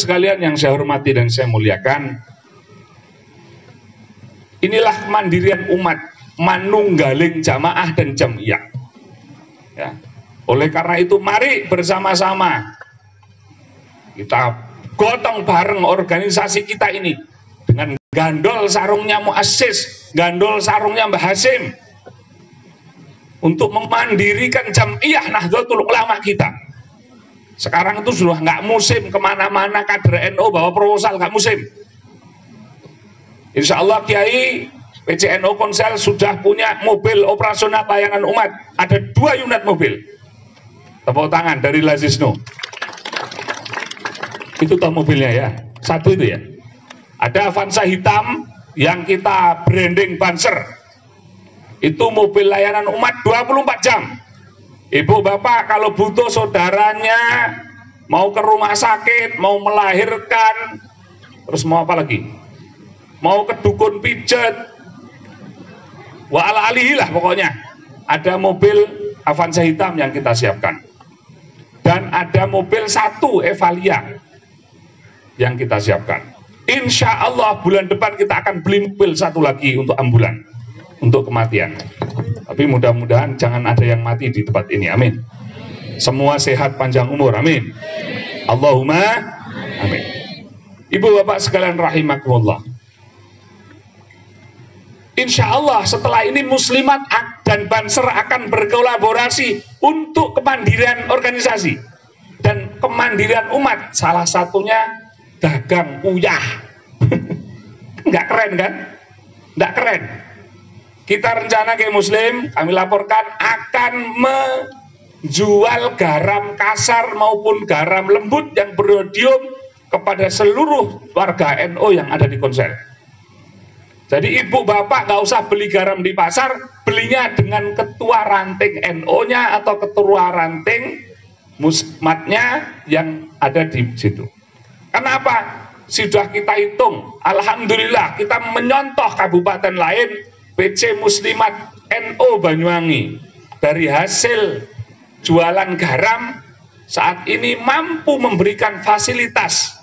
sekalian yang saya hormati dan saya muliakan, inilah kemandirian umat manunggaling jamaah dan jamiyah. Ya. Oleh karena itu mari bersama-sama kita gotong bareng organisasi kita ini dengan gandol sarungnya muassis, gandol sarungnya Mbah Hasim untuk memandirikan jamiyah Nahdlatul Ulama kita. Sekarang itu sudah nggak musim kemana-mana kader NU bawa proposal, nggak musim. Insya Allah Kiai PCNO Konsel sudah punya mobil operasional layanan umat, ada 2 unit mobil. Tepuk tangan dari Lazisno. Itu toh mobilnya ya, 1 itu ya. Ada Avanza hitam yang kita branding Banser. Itu mobil layanan umat 24 jam. Ibu bapak kalau butuh saudaranya mau ke rumah sakit, mau melahirkan, terus mau apa lagi? Mau ke dukun pijet, wa ala alihi lah pokoknya. Ada mobil Avanza hitam yang kita siapkan. Dan ada mobil 1 Evalia yang kita siapkan. Insya Allah bulan depan kita akan beli mobil 1 lagi untuk ambulan, untuk kematian. Tapi mudah-mudahan jangan ada yang mati di tempat ini, amin. Semua sehat panjang umur, amin. Allahumma amin. Ibu bapak sekalian rahimakumullah, insya Allah setelah ini Muslimat dan Banser akan berkolaborasi untuk kemandirian organisasi dan kemandirian umat. Salah satunya dagang uyah. Nggak keren kan? Nggak keren. Kita rencana kayak Muslim, kami laporkan akan menjual garam kasar maupun garam lembut yang beriodium kepada seluruh warga NU yang ada di Konsel. Jadi ibu bapak nggak usah beli garam di pasar, belinya dengan ketua ranting NU-nya atau ketua ranting musmatnya yang ada di situ. Kenapa? Sudah kita hitung, alhamdulillah kita menyontoh kabupaten lain. PC Muslimat NU Banyuwangi dari hasil jualan garam saat ini mampu memberikan fasilitas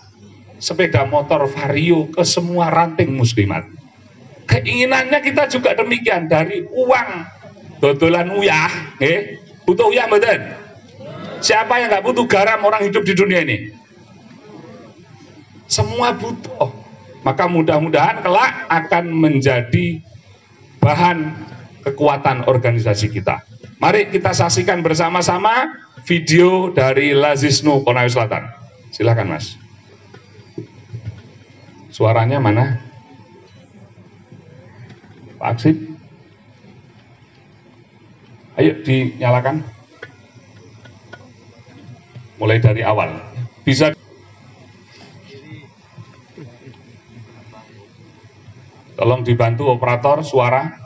sepeda motor Vario ke semua ranting muslimat. Keinginannya kita juga demikian, dari uang dodolan uyah, butuh uyah betul. Siapa yang nggak butuh garam orang hidup di dunia ini? Semua butuh. Maka mudah-mudahan kelak akan menjadi bahan kekuatan organisasi kita. Mari kita saksikan bersama-sama video dari Lazisnu Konawe Selatan. Silakan Mas. Suaranya mana? Pak Aksip. Ayo dinyalakan. Mulai dari awal. Bisa. Tolong dibantu operator suara.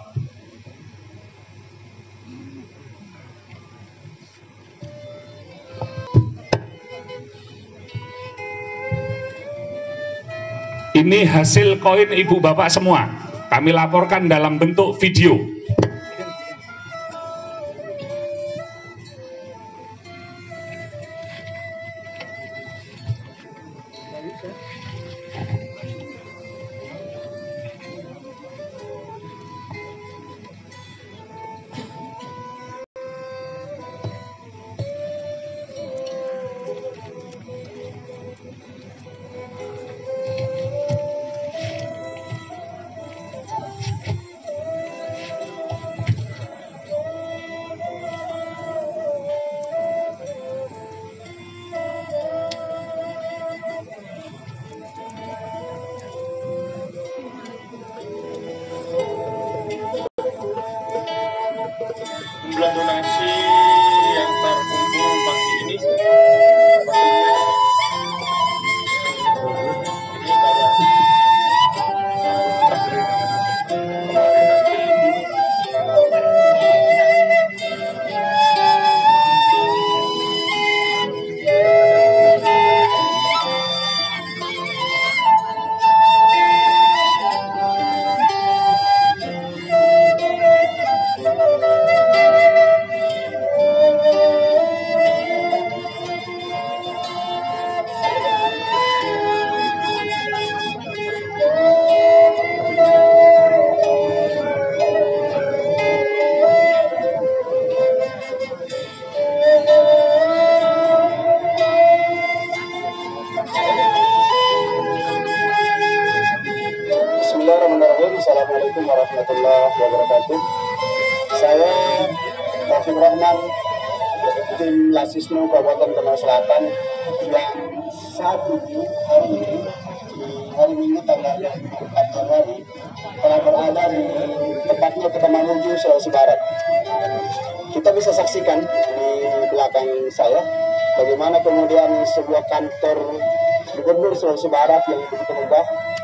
Ini hasil koin ibu bapak semua. Kami laporkan dalam bentuk video. Assalamualaikum warahmatullahi wabarakatuh. Saya Taufik Rahman, tim Lasisnu Kabupaten Konawe Selatan, yang saat ini hari Minggu tanggal 4 Januari telah berada di tepatnya Kota Mamuju, Sulawesi Barat. Kita bisa saksikan di belakang saya bagaimana kemudian sebuah kantor Gubernur Sulawesi Barat yang begitu megah,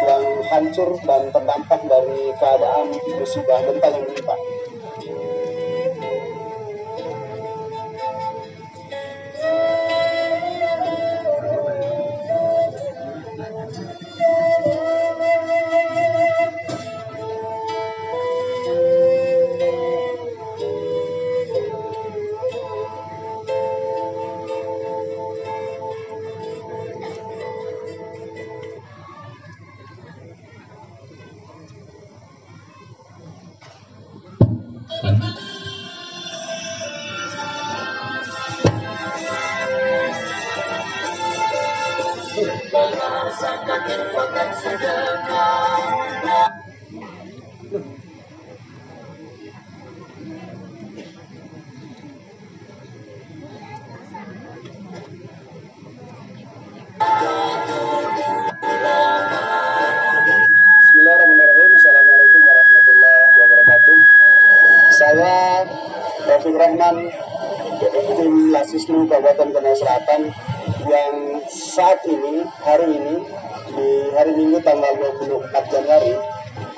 yang hancur dan terdampak dari keadaan musibah gempa yang menimpa. Bismillahirrahmanirrahim. Assalamualaikum warahmatullahi wabarakatuh. Saya Taufik Rahman, tim Lasisnu Kabupaten Konawe Selatan, yang saat ini, di hari Minggu tanggal 24 Januari,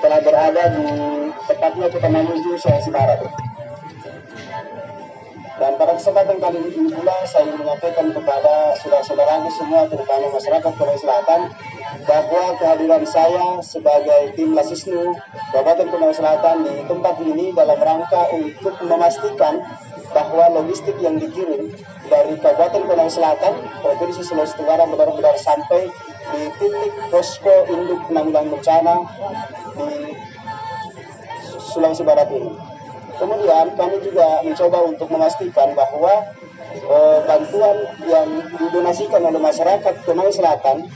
telah berada di tepatnya Kota Mamuju, Sulawesi Barat. Dan pada kesempatan kali ini pula saya ingin menyampaikan kepada saudara-saudaraku semua, terutama masyarakat Konawe Selatan, bahwa kehadiran saya sebagai tim Lasisnu Kabupaten Konawe Selatan di tempat ini dalam rangka untuk memastikan bahwa logistik yang dikirim dari Kabupaten Konawe Selatan, Provinsi Sulawesi Tenggara, benar-benar sampai di titik posko induk penanggulangan bencana di Sulawesi Barat ini. Kemudian kami juga mencoba untuk memastikan bahwa bantuan yang didonasikan oleh masyarakat Konawe Selatan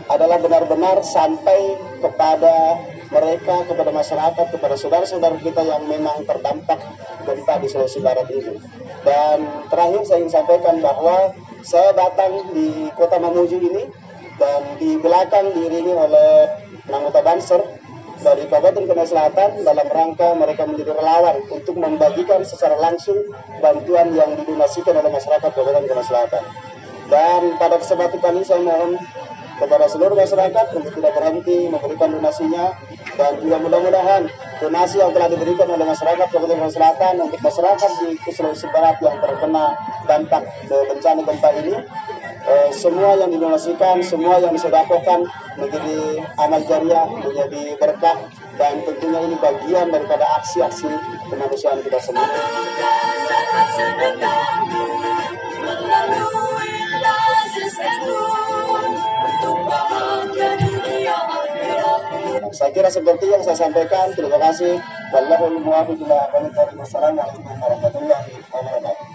adalah benar-benar sampai kepada mereka, kepada masyarakat, kepada saudara-saudara kita yang memang terdampak gempa di Sulawesi Barat ini. Dan terakhir saya ingin sampaikan bahwa saya datang di Kota Mamuju ini dan di belakang diiringi oleh anggota Banser dari Kabupaten Konawe Selatan dalam rangka mereka menjadi relawan untuk membagikan secara langsung bantuan yang didonasikan oleh masyarakat Kabupaten Konawe Selatan. Dan pada kesempatan kali saya mohon kepada seluruh masyarakat untuk tidak berhenti memberikan donasinya, dan juga mudah-mudahan donasi yang telah diberikan oleh masyarakat Kabupaten Konawe Selatan untuk masyarakat di Sulawesi Barat yang terkena dampak bencana gempa ini, semua yang didonasikan, semua yang disedekahkan menjadi amal jariah, menjadi berkah, dan tentunya ini bagian daripada aksi-aksi kemanusiaan kita semua. Saya kira seperti yang saya sampaikan. Terima kasih. Wallahul muwaffiq ila aqwamit thoriq. Wassalamualaikum warahmatullahi wabarakatuh.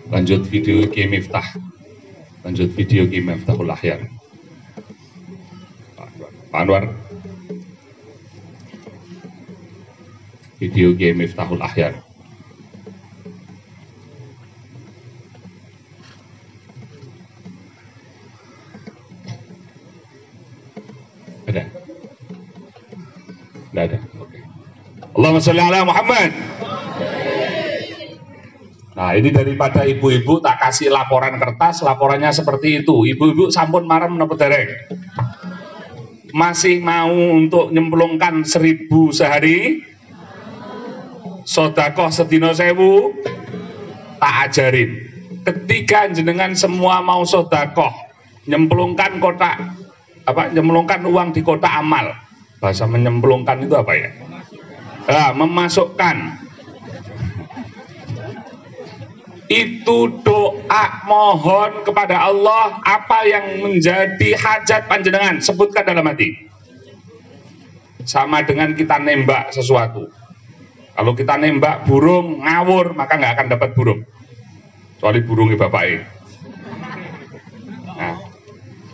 Lanjut video Ki Miftah. Lanjut video Ki Miftahul Ahyar. Pak Anwar. Video Ki Miftahul Ahyar. Ada? Tidak ada. Oke. Allahumma sholli ala Muhammad. Nah, ini daripada ibu-ibu tak kasih laporan kertas, laporannya seperti itu. Ibu-ibu sampun marem napa dereng? Masih mau untuk nyemplungkan 1000 sehari? Sodakoh sedino 1000? Tak ajarin. Ketika jenengan semua mau sodakoh, nyemplungkan kotak, nyemplungkan uang di kotak amal. Bahasa menyemplungkan itu apa ya? Memasukkan. Itu doa mohon kepada Allah, apa yang menjadi hajat panjenengan sebutkan dalam hati. Sama dengan kita nembak sesuatu. Kalau kita nembak burung ngawur, maka nggak akan dapat burung. Soalnya burungnya bapaknya. Nah,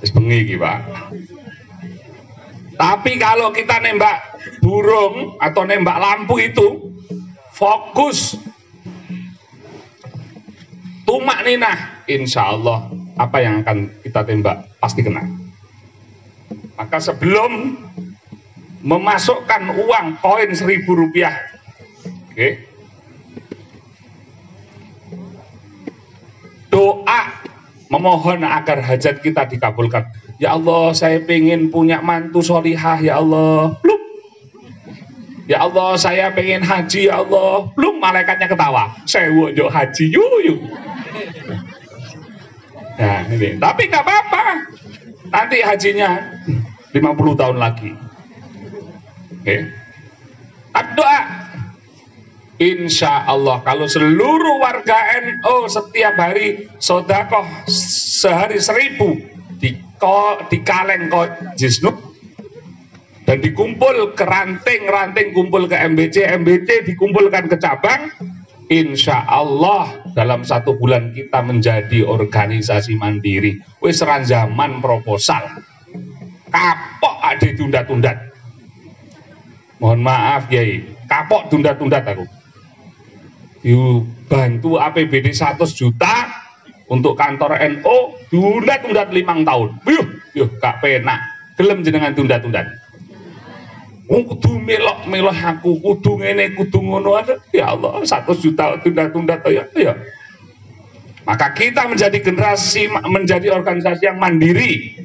wis bengi iki, Pak. Tapi kalau kita nembak burung atau nembak lampu itu fokus, tumak ninah, insya Allah apa yang akan kita tembak pasti kena. Maka sebelum memasukkan uang koin Rp1.000, oke, doa memohon agar hajat kita dikabulkan. Ya Allah, saya pengen punya mantu solihah, ya Allah. Belum. Ya Allah, saya pengen haji, ya Allah. Belum, malaikatnya ketawa. Saya wujud haji, yuk. Nah, ini. Tapi nggak apa-apa. Nanti hajinya 50 tahun lagi. Oke. Doa. Insya Allah kalau seluruh warga NU setiap hari sodakoh sehari 1000 di kaleng kok jisnu dan dikumpul ke ranting kumpul ke MBC dikumpulkan ke cabang, insya Allah dalam 1 bulan kita menjadi organisasi mandiri. Wis zaman proposal kapok ada tunda-tunda. Mohon maaf Kiai, kapok tunda-tunda aku. Yuk bantu APBD 100 juta untuk kantor NU, tunda-tunda 5 tahun. Yuh gak penak, gelem jenengan tunda-tunda. Kudu melok aku, kudu ngene, kudu ngono. Ya Allah, 100 juta tunda-tunda ya. Maka kita menjadi organisasi yang mandiri.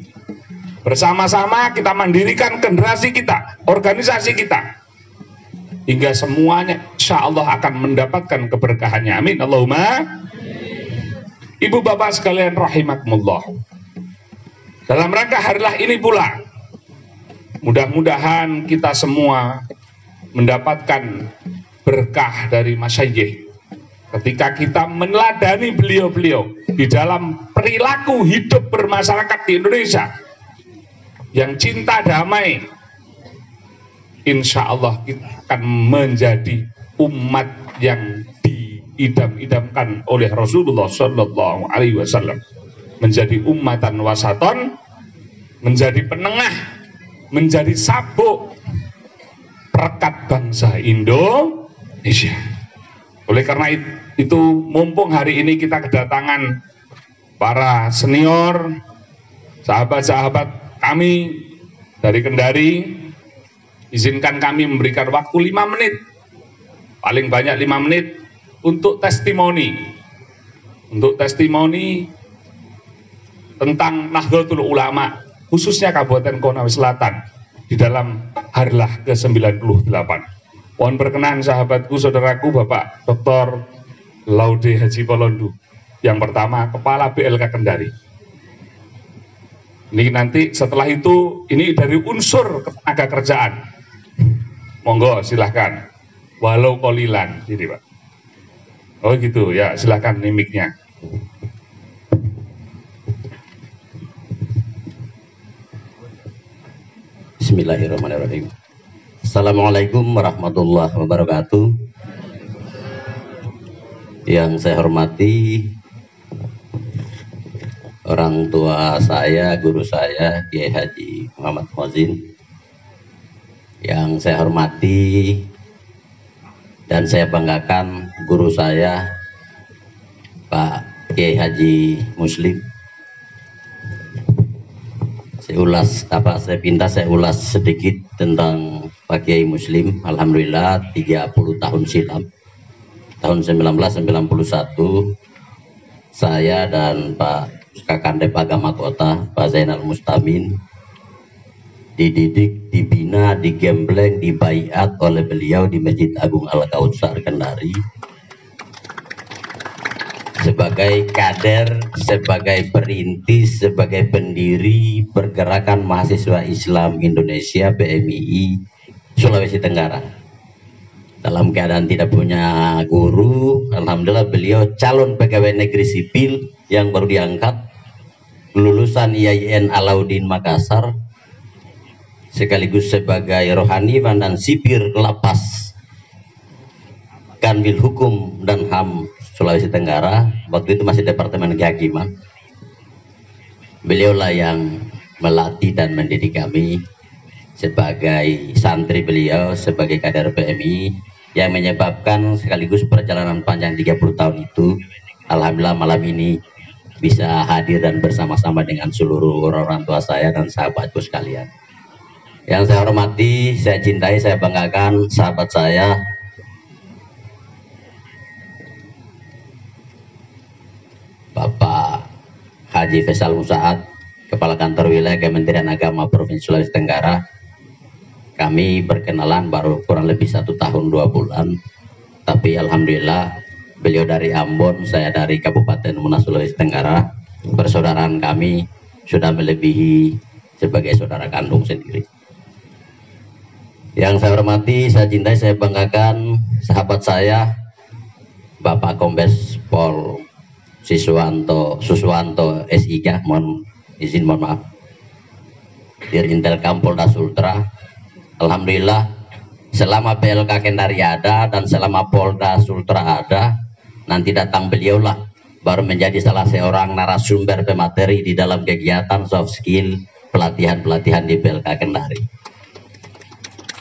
Bersama-sama kita mandirikan generasi kita, organisasi kita. Hingga semuanya insya Allah akan mendapatkan keberkahannya. Amin. Allahumma. Ibu bapak sekalian rahimakumullah. Dalam rangka harilah ini pula, mudah-mudahan kita semua mendapatkan berkah dari masyayikh. Ketika kita meneladani beliau-beliau di dalam perilaku hidup bermasyarakat di Indonesia yang cinta damai, insya Allah kita akan menjadi umat yang diidam-idamkan oleh Rasulullah Shallallahu Alaihi Wasallam, menjadi umatan wasaton, menjadi penengah, menjadi sabuk perekat bangsa Indonesia. Oleh karena itu mumpung hari ini kita kedatangan para senior, sahabat-sahabat kami dari Kendari, izinkan kami memberikan waktu 5 menit, paling banyak 5 menit untuk testimoni tentang Nahdlatul Ulama, khususnya Kabupaten Konawe Selatan di dalam Harlah ke-98. Mohon berkenan sahabatku, saudaraku, Bapak Dr. Laude Haji Polondu, yang pertama Kepala BLK Kendari. Ini nanti setelah itu, ini dari unsur tenaga kerjaan. Monggo silahkan, walau kolilan, ini Pak. Oh gitu ya, silahkan mimiknya. Bismillahirrahmanirrahim. Assalamualaikum warahmatullahi wabarakatuh. Yang saya hormati orang tua saya, guru saya, Kiai Haji Muhammad Muazzin. Yang saya hormati dan saya banggakan guru saya, Pak Kiai Haji Muslim. Saya ulas sedikit tentang Pak Kiai Muslim. Alhamdulillah 30 tahun silam, tahun 1991, saya dan Pak Kakandep Agama Kota, Pak Zainal Mustamin, dididik, dibina, digembleng, dibaiat oleh beliau di Masjid Agung Al-Kautsar Kendari sebagai kader, sebagai perintis, sebagai pendiri Pergerakan Mahasiswa Islam Indonesia PMII Sulawesi Tenggara. Dalam keadaan tidak punya guru, alhamdulillah beliau calon pegawai negeri sipil yang baru diangkat, lulusan IAIN Alauddin Makassar, sekaligus sebagai rohani dan sipir lapas Kanwil Hukum dan HAM Sulawesi Tenggara, waktu itu masih Departemen Kehakiman. Beliaulah yang melatih dan mendidik kami sebagai santri beliau, sebagai kader PMI, yang menyebabkan sekaligus perjalanan panjang 30 tahun itu, alhamdulillah malam ini bisa hadir dan bersama-sama dengan seluruh orang tua saya dan sahabatku sekalian. Yang saya hormati, saya cintai, saya banggakan sahabat saya, Bapak Haji Faisal Musaad, Kepala Kantor Wilayah Kementerian Agama Provinsi Sulawesi Tenggara. Kami berkenalan baru kurang lebih 1 tahun 2 bulan, tapi alhamdulillah beliau dari Ambon, saya dari Kabupaten Munas Sulawesi Tenggara. Persaudaraan kami sudah melebihi sebagai saudara kandung sendiri. Yang saya hormati, saya cintai, saya banggakan sahabat saya, Bapak Kombes Pol Suswanto SIK, mohon maaf, Dirintel Polda Sultra. Alhamdulillah selama PLK Kendari ada dan selama Polda Sultra ada, nanti datang beliaulah baru menjadi salah seorang narasumber pemateri di dalam kegiatan soft skill pelatihan-pelatihan di PLK Kendari.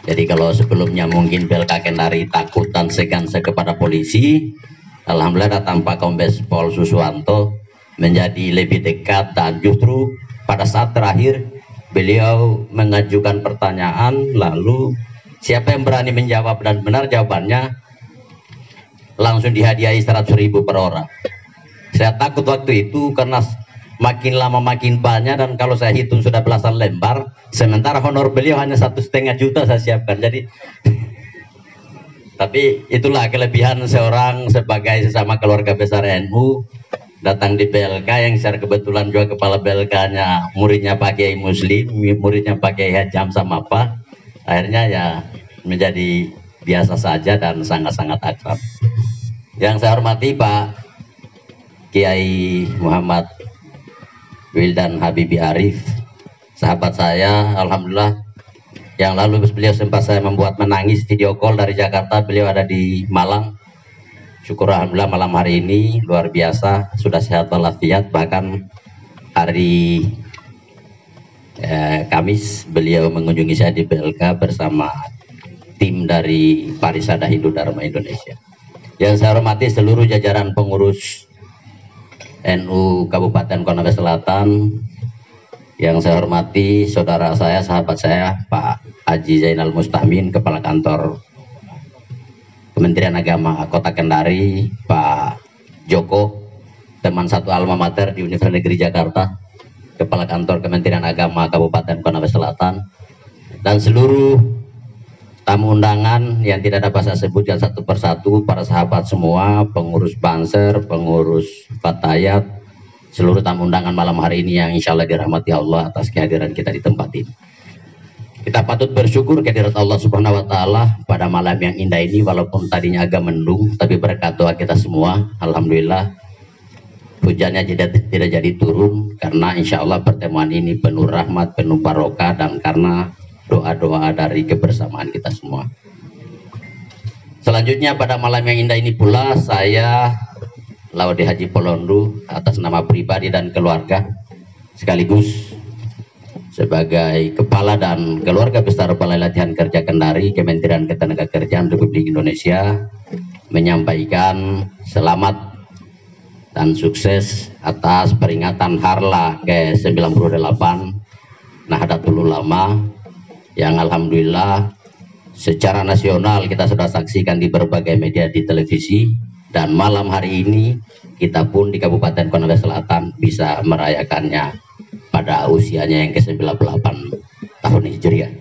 Jadi kalau sebelumnya mungkin PLK Kendari takut dan segan kepada polisi, alhamdulillah datang Pak Kombes Pol Suswanto menjadi lebih dekat, dan justru pada saat terakhir beliau mengajukan pertanyaan, lalu siapa yang berani menjawab dan benar jawabannya langsung dihadiahi 100.000 per orang. Saya takut waktu itu karena makin lama makin banyak, dan kalau saya hitung sudah belasan lembar, sementara honor beliau hanya 1,5 juta saya siapkan. Jadi tapi itulah kelebihan seorang sebagai sesama keluarga besar NU datang di PLK yang secara kebetulan juga kepala PLK-nya muridnya Pak Kiai Muslim, muridnya Pak Kiai Hajam sama apa, akhirnya ya menjadi biasa saja dan sangat-sangat akrab. Yang saya hormati Pak Kiai Muhammad Wildan Habibi Arif, sahabat saya, alhamdulillah yang lalu beliau sempat saya membuat menangis video call dari Jakarta, beliau ada di Malang. Syukur alhamdulillah malam hari ini luar biasa, sudah sehat walafiat. Bahkan hari Kamis beliau mengunjungi saya di PLK bersama tim dari Parisada Hindu Dharma Indonesia. Yang saya hormati seluruh jajaran pengurus NU Kabupaten Konawe Selatan, yang saya hormati saudara saya, sahabat saya, Pak Haji Zainal Mustahmin, Kepala Kantor Kementerian Agama Kota Kendari, Pak Joko, teman satu alma mater di Universitas Negeri Jakarta, Kepala Kantor Kementerian Agama Kabupaten Konawe Selatan, dan seluruh tamu undangan yang tidak dapat saya sebutkan satu persatu, para sahabat semua, pengurus Banser, pengurus Fatayat, seluruh tamu undangan malam hari ini yang insya Allah dirahmati Allah atas kehadiran kita di tempat ini. Kita patut bersyukur kehadirat Allah Subhanahu wa Ta'ala pada malam yang indah ini, walaupun tadinya agak mendung, tapi berkat doa kita semua, alhamdulillah hujannya tidak jadi turun, karena insya Allah pertemuan ini penuh rahmat, penuh barokah, dan karena doa-doa dari kebersamaan kita semua. Selanjutnya pada malam yang indah ini pula, saya Laude Haji Polondu atas nama pribadi dan keluarga, sekaligus sebagai kepala dan keluarga besar Balai Latihan Kerja Kendari Kementerian Ketenagakerjaan Republik Indonesia, menyampaikan selamat dan sukses atas peringatan Harla ke-98 Nahdlatul Ulama yang alhamdulillah secara nasional kita sudah saksikan di berbagai media di televisi, dan malam hari ini kita pun di Kabupaten Konawe Selatan bisa merayakannya pada usianya yang ke-98 tahun Hijriah.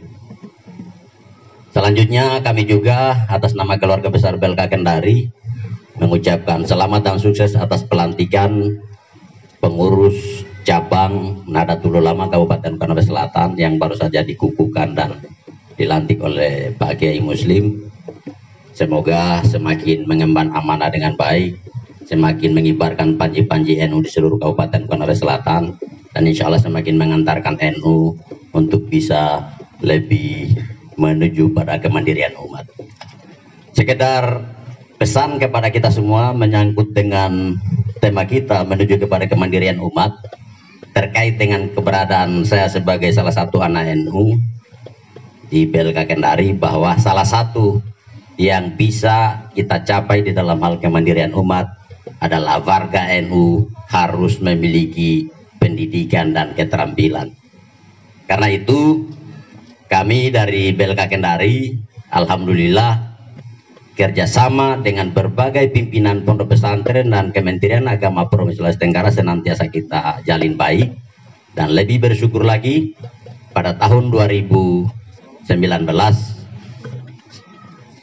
Selanjutnya kami juga atas nama keluarga besar PLK Kendari mengucapkan selamat dan sukses atas pelantikan pengurus cabang Nahdlatul Ulama Kabupaten Konawe Selatan yang baru saja dikukuhkan dan dilantik oleh Pak Kiai Muslim. Semoga semakin mengemban amanah dengan baik, semakin mengibarkan panji-panji NU di seluruh Kabupaten Konawe Selatan, dan insya Allah semakin mengantarkan NU untuk bisa lebih menuju pada kemandirian umat. Sekedar pesan kepada kita semua menyangkut dengan tema kita menuju kepada kemandirian umat, terkait dengan keberadaan saya sebagai salah satu anak NU di PLK Kendari, bahwa salah satu yang bisa kita capai di dalam hal kemandirian umat adalah warga NU harus memiliki pendidikan dan keterampilan. Karena itu kami dari PLK Kendari alhamdulillah kerjasama dengan berbagai pimpinan pondok pesantren dan Kementerian Agama Provinsi Sulawesi Tenggara senantiasa kita jalin baik, dan lebih bersyukur lagi pada tahun 2019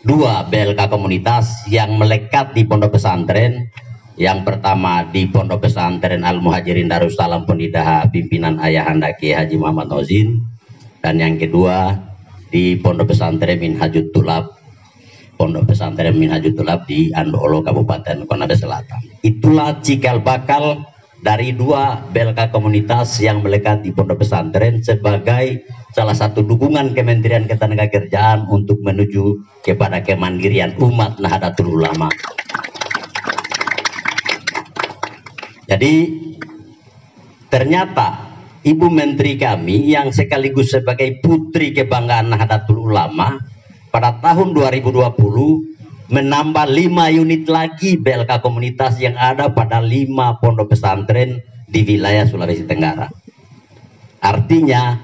dua BLK komunitas yang melekat di pondok pesantren. Yang pertama di Pondok Pesantren Al Muhajirin Darussalam Pondidaha pimpinan Ayahanda Kiai Haji Muhammad Nozin, dan yang kedua di Pondok Pesantren Minhajut Tulab, Pondok Pesantren Minhajut Tulab di Andolo Kabupaten Konawe Selatan. Itulah cikal bakal dari dua BLK komunitas yang melekat di pondok pesantren sebagai salah satu dukungan Kementerian Ketenagakerjaan untuk menuju kepada kemandirian umat Nahdlatul Ulama. Jadi ternyata Ibu Menteri kami yang sekaligus sebagai putri kebanggaan Nahdlatul Ulama pada tahun 2020 menambah 5 unit lagi BLK komunitas yang ada pada 5 pondok pesantren di wilayah Sulawesi Tenggara. Artinya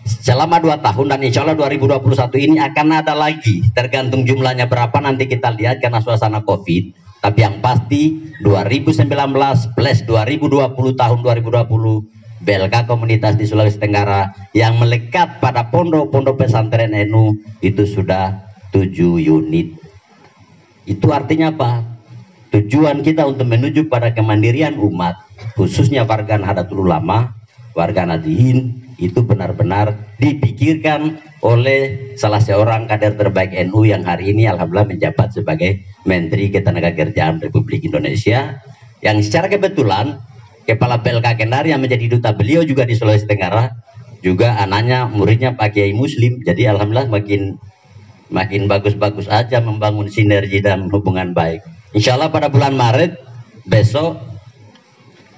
selama 2 tahun dan insya Allah 2021 ini akan ada lagi, tergantung jumlahnya berapa nanti kita lihat karena suasana COVID. Tapi yang pasti 2019 plus 2020 tahun 2020 BLK komunitas di Sulawesi Tenggara yang melekat pada pondok-pondok pesantren NU itu sudah 7 unit. Itu artinya apa? Tujuan kita untuk menuju pada kemandirian umat, khususnya warga Nahdlatul Ulama, warga Nahdiyin, itu benar-benar dipikirkan oleh salah seorang kader terbaik NU yang hari ini alhamdulillah menjabat sebagai Menteri Ketenagakerjaan Republik Indonesia, yang secara kebetulan Kepala PLK Kendari yang menjadi duta beliau juga di Sulawesi Tenggara, juga anaknya muridnya Pak Kiai Muslim. Jadi alhamdulillah makin bagus-bagus aja membangun sinergi dan hubungan baik. Insya Allah pada bulan Maret besok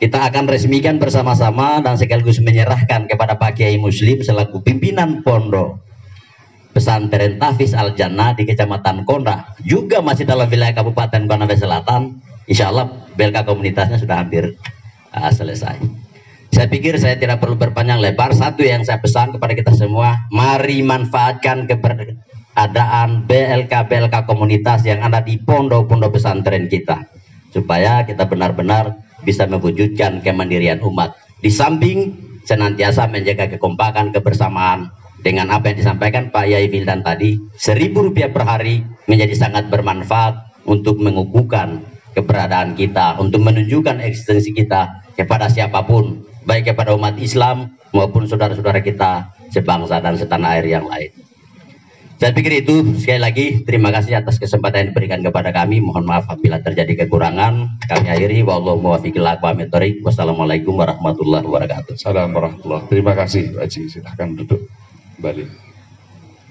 kita akan resmikan bersama-sama dan sekaligus menyerahkan kepada Pak Kiai Muslim selaku pimpinan pondok pesantren Tahfiz Al Jannah di Kecamatan Konda, juga masih dalam wilayah Kabupaten Konawe Selatan. Insya Allah BLK komunitasnya sudah hampir selesai. Saya pikir saya tidak perlu berpanjang lebar. Satu yang saya pesan kepada kita semua, mari manfaatkan keberadaan BLK komunitas yang ada di pondok-pondok pesantren kita, supaya kita benar-benar bisa mewujudkan kemandirian umat. Di samping senantiasa menjaga kekompakan, kebersamaan, dengan apa yang disampaikan Pak Yai Wildan tadi, Rp1.000 per hari menjadi sangat bermanfaat untuk mengukuhkan keberadaan kita, untuk menunjukkan eksistensi kita kepada siapapun, baik kepada umat Islam maupun saudara-saudara kita sebangsa dan setanah air yang lain. Saya pikir itu. Sekali lagi terima kasih atas kesempatan yang diberikan kepada kami. Mohon maaf apabila terjadi kekurangan. Kami akhiri, wallahu muwaffiq ila aqwamit thoriq. Wassalamualaikum warahmatullahi wabarakatuh. Assalamualaikum warahmatullahi wabarakatuh. Terima kasih Pak Haji, silahkan duduk kembali.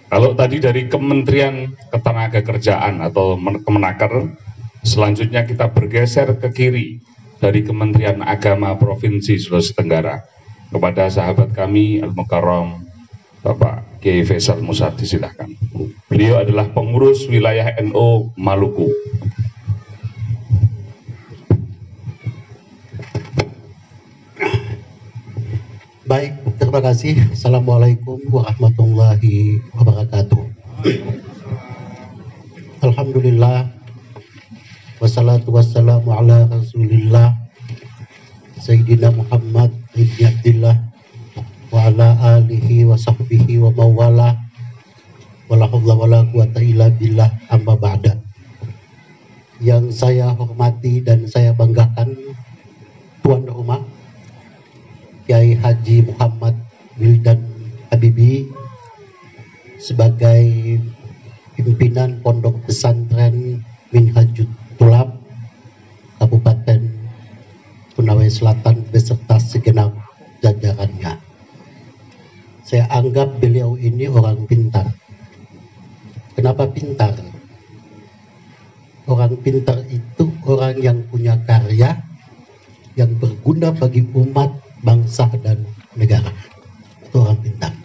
Kalau tadi dari Kementerian Ketenagakerjaan atau Kemenaker, selanjutnya kita bergeser ke kiri dari Kementerian Agama Provinsi Sulawesi Tenggara kepada sahabat kami Al-Mukarram Bapak Kiai Faisal Musadi, silahkan. Beliau adalah pengurus wilayah NU Maluku. Baik, terima kasih. Assalamualaikum warahmatullahi wabarakatuh. Alhamdulillah, wassalatu wassalamu ala rasulillah Sayyidina Muhammad ibn Abdillah wa ala alihi wa sahbihi wa mawala wala hawla wala quwata illa billah, amma ba'da. Yang saya hormati dan saya banggakan tuan rumah Kiai Haji Muhammad Wildan Habibi sebagai pimpinan Pondok Pesantren Minhajut Tulab Kabupaten Konawe Selatan beserta segenap jajarannya. Saya anggap beliau ini orang pintar. Kenapa pintar? Orang Orang pintar itu orang yang punya karya yang berguna bagi umat, bangsa, dan negara. Itu orang pintar.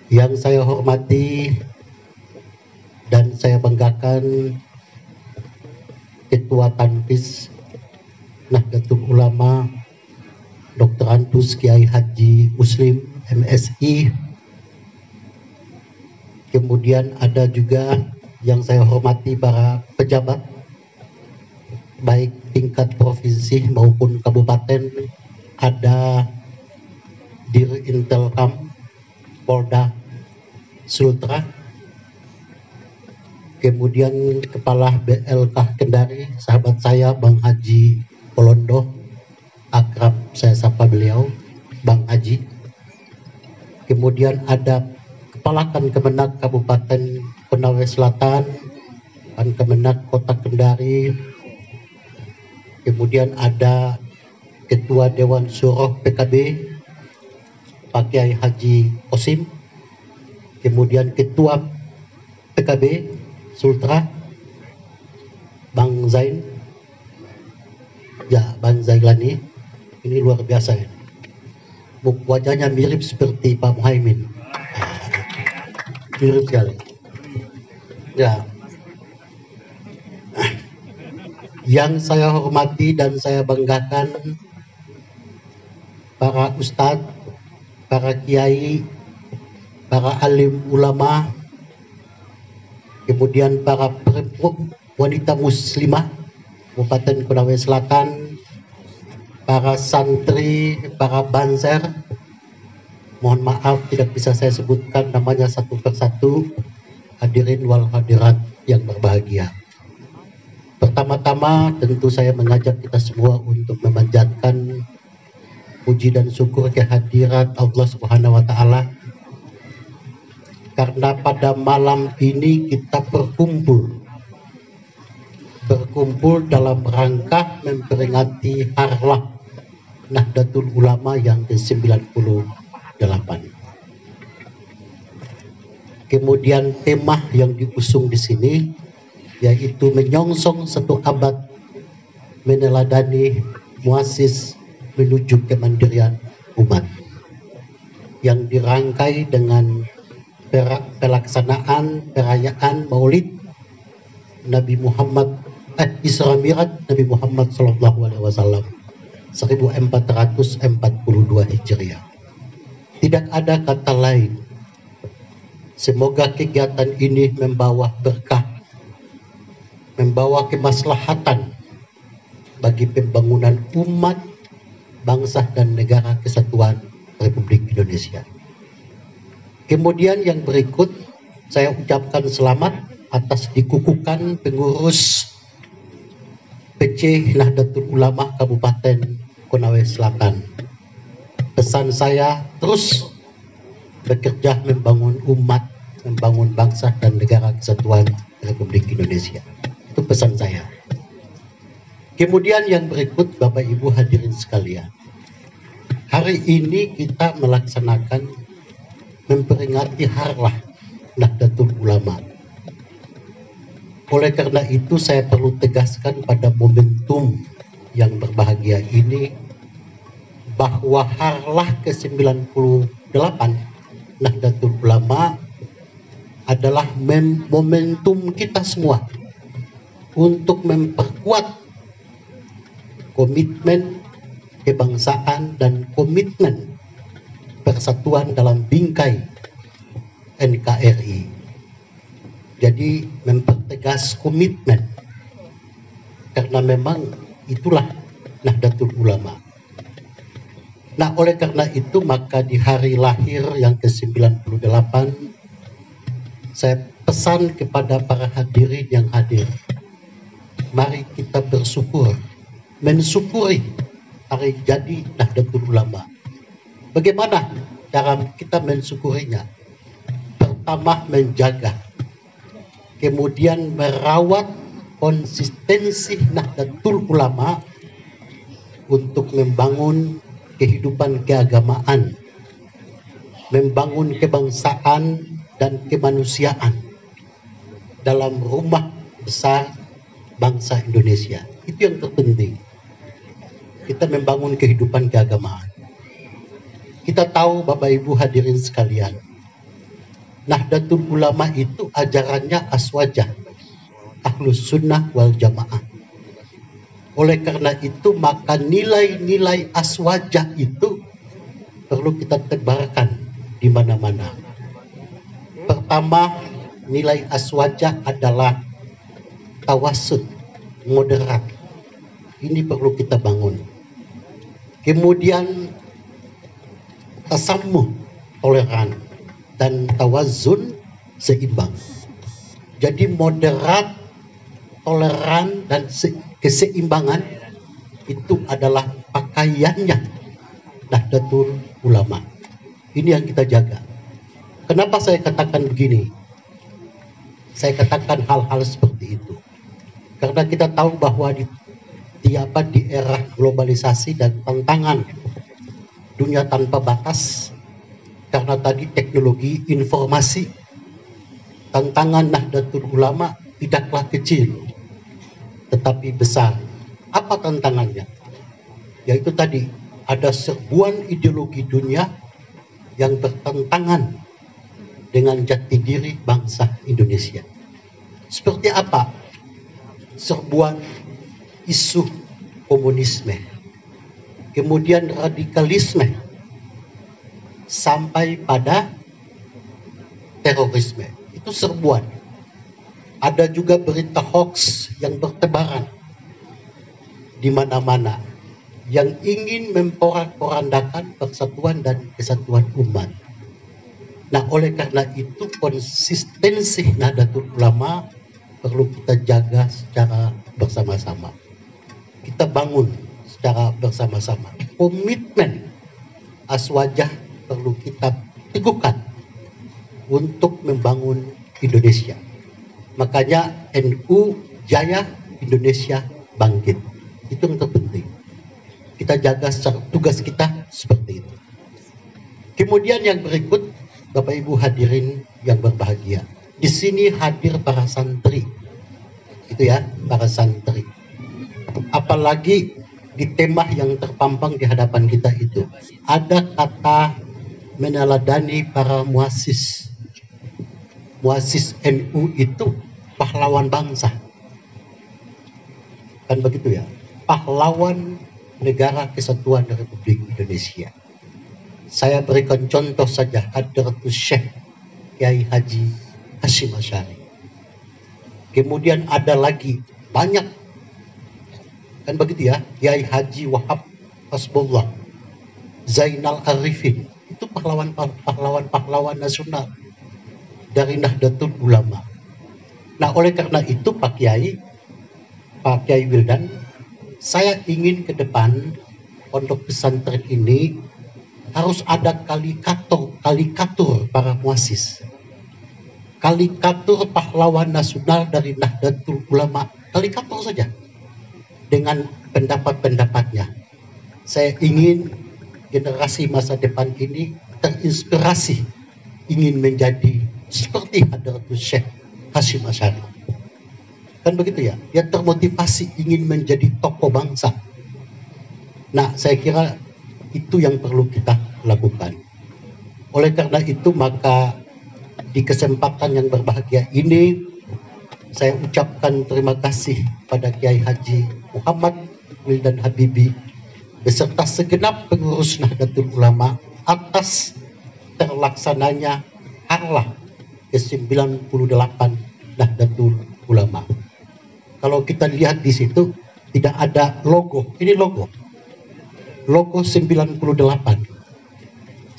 Yang saya hormati dan saya banggakan Ketua Tanfis Nahdlatul Ulama Dr. Antus Kiai Haji Muslim MSI. Kemudian ada juga yang saya hormati para pejabat baik tingkat provinsi maupun kabupaten, ada Dir Intelkam Polda Sultra, kemudian Kepala BLK Kendari, sahabat saya Bang Haji Polondo, akrab saya sapa beliau Bang Haji. Kemudian ada Kepala Kemenak Kabupaten Konawe Selatan, Kemenak Kota Kendari. Kemudian ada Ketua Dewan Syuro PKB Pak Kiai Haji Osim. Kemudian Ketua PKB Sultra Bang Zain. Ya, Bang Zailani. Ini luar biasa ya. Wajahnya mirip seperti Pak Muhaimin. Mirip sekali. Ya. Yang saya hormati dan saya banggakan para ustadz, para kiai, para alim ulama, kemudian para wanita muslimah Kabupaten Konawe Selatan, para santri, para banser. Mohon maaf tidak bisa saya sebutkan namanya satu persatu. Hadirin wal hadirat yang berbahagia. Pertama-tama tentu saya mengajak kita semua untuk memanjatkan puji dan syukur kehadirat Allah Subhanahu wa taala, karena pada malam ini kita berkumpul dalam rangka memperingati Harlah Nahdlatul Ulama yang ke-98. Kemudian tema yang diusung di sini yaitu menyongsong satu abad meneladani muassis menuju kemandirian umat, yang dirangkai dengan pelaksanaan perayaan Maulid Nabi Muhammad Isra Mi'raj Nabi Muhammad SAW 1442 Hijriah. Tidak ada kata lain. Semoga kegiatan ini membawa berkah, membawa kemaslahatan bagi pembangunan umat, bangsa dan negara kesatuan Republik Indonesia. Kemudian yang berikut saya ucapkan selamat atas dikukuhkan pengurus PC Nahdlatul Ulama Kabupaten Konawe Selatan. Pesan saya terus bekerja membangun umat, membangun bangsa dan negara kesatuan Republik Indonesia. Itu pesan saya. Kemudian yang berikut Bapak Ibu hadirin sekalian. Hari ini kita melaksanakan memperingati Harlah Nahdlatul Ulama. Oleh karena itu saya perlu tegaskan pada momentum yang berbahagia ini bahwa Harlah ke-98 Nahdlatul Ulama adalah momentum kita semua untuk memperkuat komitmen kebangsaan dan komitmen persatuan dalam bingkai NKRI. Jadi mempertegas komitmen, karena memang itulah Nahdlatul Ulama. Nah, oleh karena itu maka di hari lahir yang ke-98 saya pesan kepada para hadirin yang hadir, mari kita bersyukur, mensyukuri hari jadi Nahdlatul Ulama. Bagaimana cara kita mensyukurinya? Pertama, menjaga, kemudian merawat konsistensi Nahdlatul Ulama untuk membangun kehidupan keagamaan, membangun kebangsaan dan kemanusiaan dalam rumah besar bangsa Indonesia. Itu yang terpenting. Kita membangun kehidupan keagamaan. Kita tahu Bapak Ibu hadirin sekalian, Nahdlatul Ulama itu ajarannya aswajah, Ahlus Sunnah wal Jamaah. Oleh karena itu maka nilai-nilai aswajah itu perlu kita tebarkan di mana-mana. Pertama, nilai aswajah adalah tawasud, moderat. Ini perlu kita bangun. Kemudian tasammuh, toleran, dan tawazun, seimbang. Jadi moderat, toleran, dan keseimbangan itu adalah pakaiannya Nahdlatul Ulama. Ini yang kita jaga. Kenapa saya katakan begini? Saya katakan hal-hal seperti itu karena kita tahu bahwa di era globalisasi dan tantangan dunia tanpa batas, karena tadi teknologi informasi, tantangan Nahdlatul Ulama tidaklah kecil tetapi besar. Apa tantangannya? Yaitu tadi ada serbuan ideologi dunia yang bertentangan dengan jati diri bangsa Indonesia. Seperti apa? Serbuan isu komunisme, kemudian radikalisme, sampai pada terorisme. Itu serbuan. Ada juga berita hoax yang bertebaran di mana-mana yang ingin memporak-porandakan persatuan dan kesatuan umat. Nah, oleh karena itu konsistensi Nahdlatul Ulama perlu kita jaga secara bersama-sama. Kita bangun secara bersama-sama. Komitmen aswajah perlu kita teguhkan untuk membangun Indonesia. Makanya NU jaya, Indonesia bangkit. Itu yang terpenting. Kita jaga secara tugas kita seperti itu. Kemudian yang berikut, Bapak Ibu hadirin yang berbahagia. Di sini hadir para santri. Itu ya, para santri. Apalagi di tema yang terpampang di hadapan kita itu ada kata meneladani para muassis. Muassis NU itu pahlawan bangsa. Kan begitu ya? Pahlawan Negara Kesatuan Republik Indonesia. Saya berikan contoh saja, Hadratus Syekh Kiai Haji Hashim Asy'ari. Kemudian ada lagi banyak, kan begitu ya, Kiai Haji Wahab Hasbullah, Zainal Arifin, itu pahlawan nasional dari Nahdlatul Ulama. Nah, oleh karena itu Pak Kiai Wildan, saya ingin ke depan pondok pesantren ini harus ada kalikatur para muassis, kalikatur pahlawan nasional dari Nahdlatul Ulama, kalikatur saja dengan pendapat-pendapatnya. Saya ingin generasi masa depan ini terinspirasi, ingin menjadi seperti Hadratus Syekh Hashim Asy'ari. Kan begitu ya? Yang termotivasi ingin menjadi tokoh bangsa. Nah, saya kira itu yang perlu kita lakukan. Oleh karena itu, maka di kesempatan yang berbahagia ini, saya ucapkan terima kasih pada Kiai Haji Muhammad Wildan Habibie beserta segenap pengurus Nahdlatul Ulama atas terlaksananya harlah ke-98 Nahdlatul Ulama. Kalau kita lihat di situ tidak ada logo. Ini logo 98.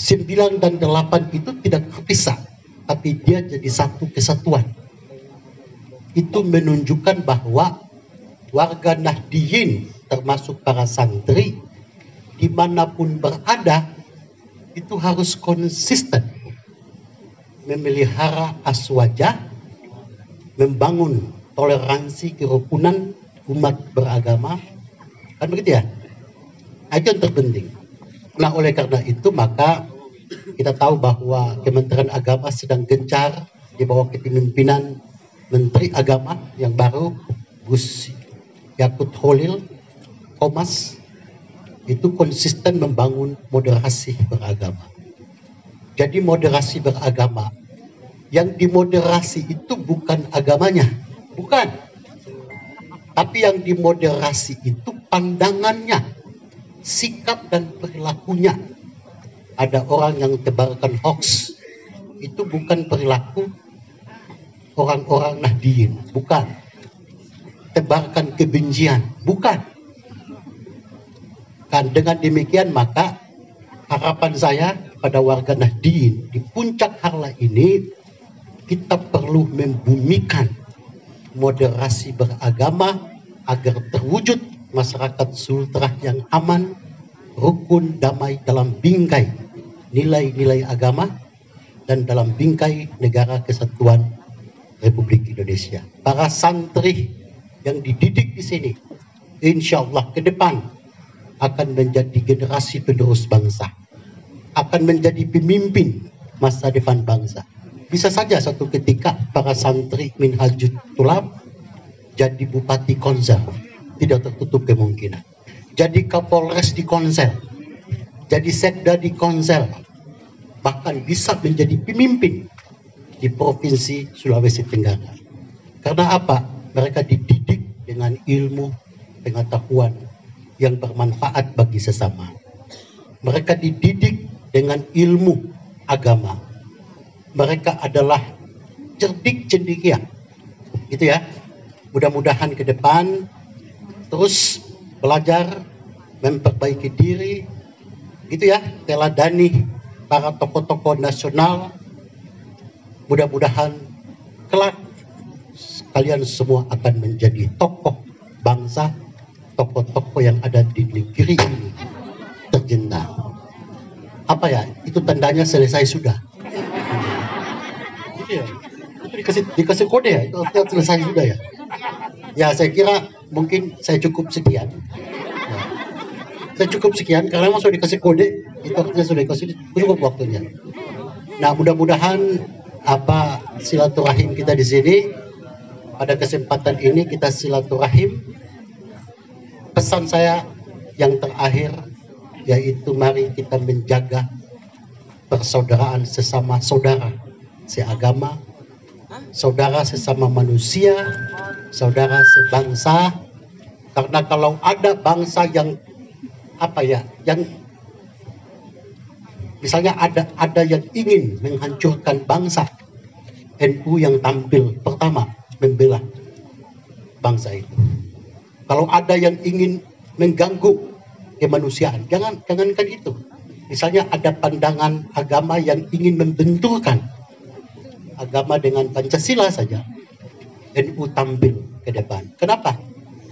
9 dan 8 itu tidak terpisah, tapi dia jadi satu kesatuan. Itu menunjukkan bahwa warga Nahdiyin termasuk para santri dimanapun berada itu harus konsisten memelihara aswajah, membangun toleransi kerukunan umat beragama, kan begitu ya? Itu yang terpenting. Nah, oleh karena itu maka kita tahu bahwa Kementerian Agama sedang gencar di bawah kepemimpinan Menteri Agama yang baru, Gus Yakut Holil Komas, itu konsisten membangun moderasi beragama. Jadi moderasi beragama, yang dimoderasi itu bukan agamanya, bukan. Tapi yang dimoderasi itu pandangannya, sikap dan perilakunya. Ada orang yang tebarkan hoax, itu bukan perilaku orang-orang Nahdien, bukan. Tebarkan kebencian, bukan. Kan dengan demikian maka harapan saya pada warga Nahdien di puncak harlah ini, kita perlu membumikan moderasi beragama agar terwujud masyarakat Sultra yang aman, rukun, damai dalam bingkai nilai-nilai agama dan dalam bingkai negara kesatuan Republik Indonesia. Para santri yang dididik di sini, insya Allah ke depan akan menjadi generasi penerus bangsa, akan menjadi pemimpin masa depan bangsa. Bisa saja suatu ketika para santri Minhajul Tulab jadi bupati Konser, tidak tertutup kemungkinan. Jadi Kapolres di Konser, jadi sekda di Konser, bahkan bisa menjadi pemimpin di Provinsi Sulawesi Tenggara. Karena apa? Mereka dididik dengan ilmu, pengetahuan yang bermanfaat bagi sesama. Mereka dididik dengan ilmu agama. Mereka adalah cerdik cendekia, gitu ya. Mudah-mudahan ke depan terus belajar, memperbaiki diri, gitu ya, teladani para tokoh-tokoh nasional. Mudah-mudahan kelak kalian semua akan menjadi tokoh bangsa, tokoh-tokoh yang ada di negeri ini tercinta. Apa ya? Itu tandanya selesai sudah. Gitu ya. Itu dikasih kode ya, itu artinya selesai sudah ya. Ya saya kira mungkin saya cukup sekian. Ya. Saya cukup sekian karena memang sudah dikasih kode, itu artinya sudah dikasih cukup waktunya. Nah mudah-mudahan silaturahim kita di sini pada kesempatan ini kita silaturahim. Pesan saya yang terakhir yaitu mari kita menjaga persaudaraan sesama saudara seagama, saudara sesama manusia, saudara sebangsa. Karena kalau ada bangsa yang yang misalnya ada yang ingin menghancurkan bangsa, NU yang tampil pertama membela bangsa itu. Kalau ada yang ingin mengganggu kemanusiaan, jangankan itu. Misalnya ada pandangan agama yang ingin membenturkan agama dengan Pancasila saja, NU tampil ke depan. Kenapa?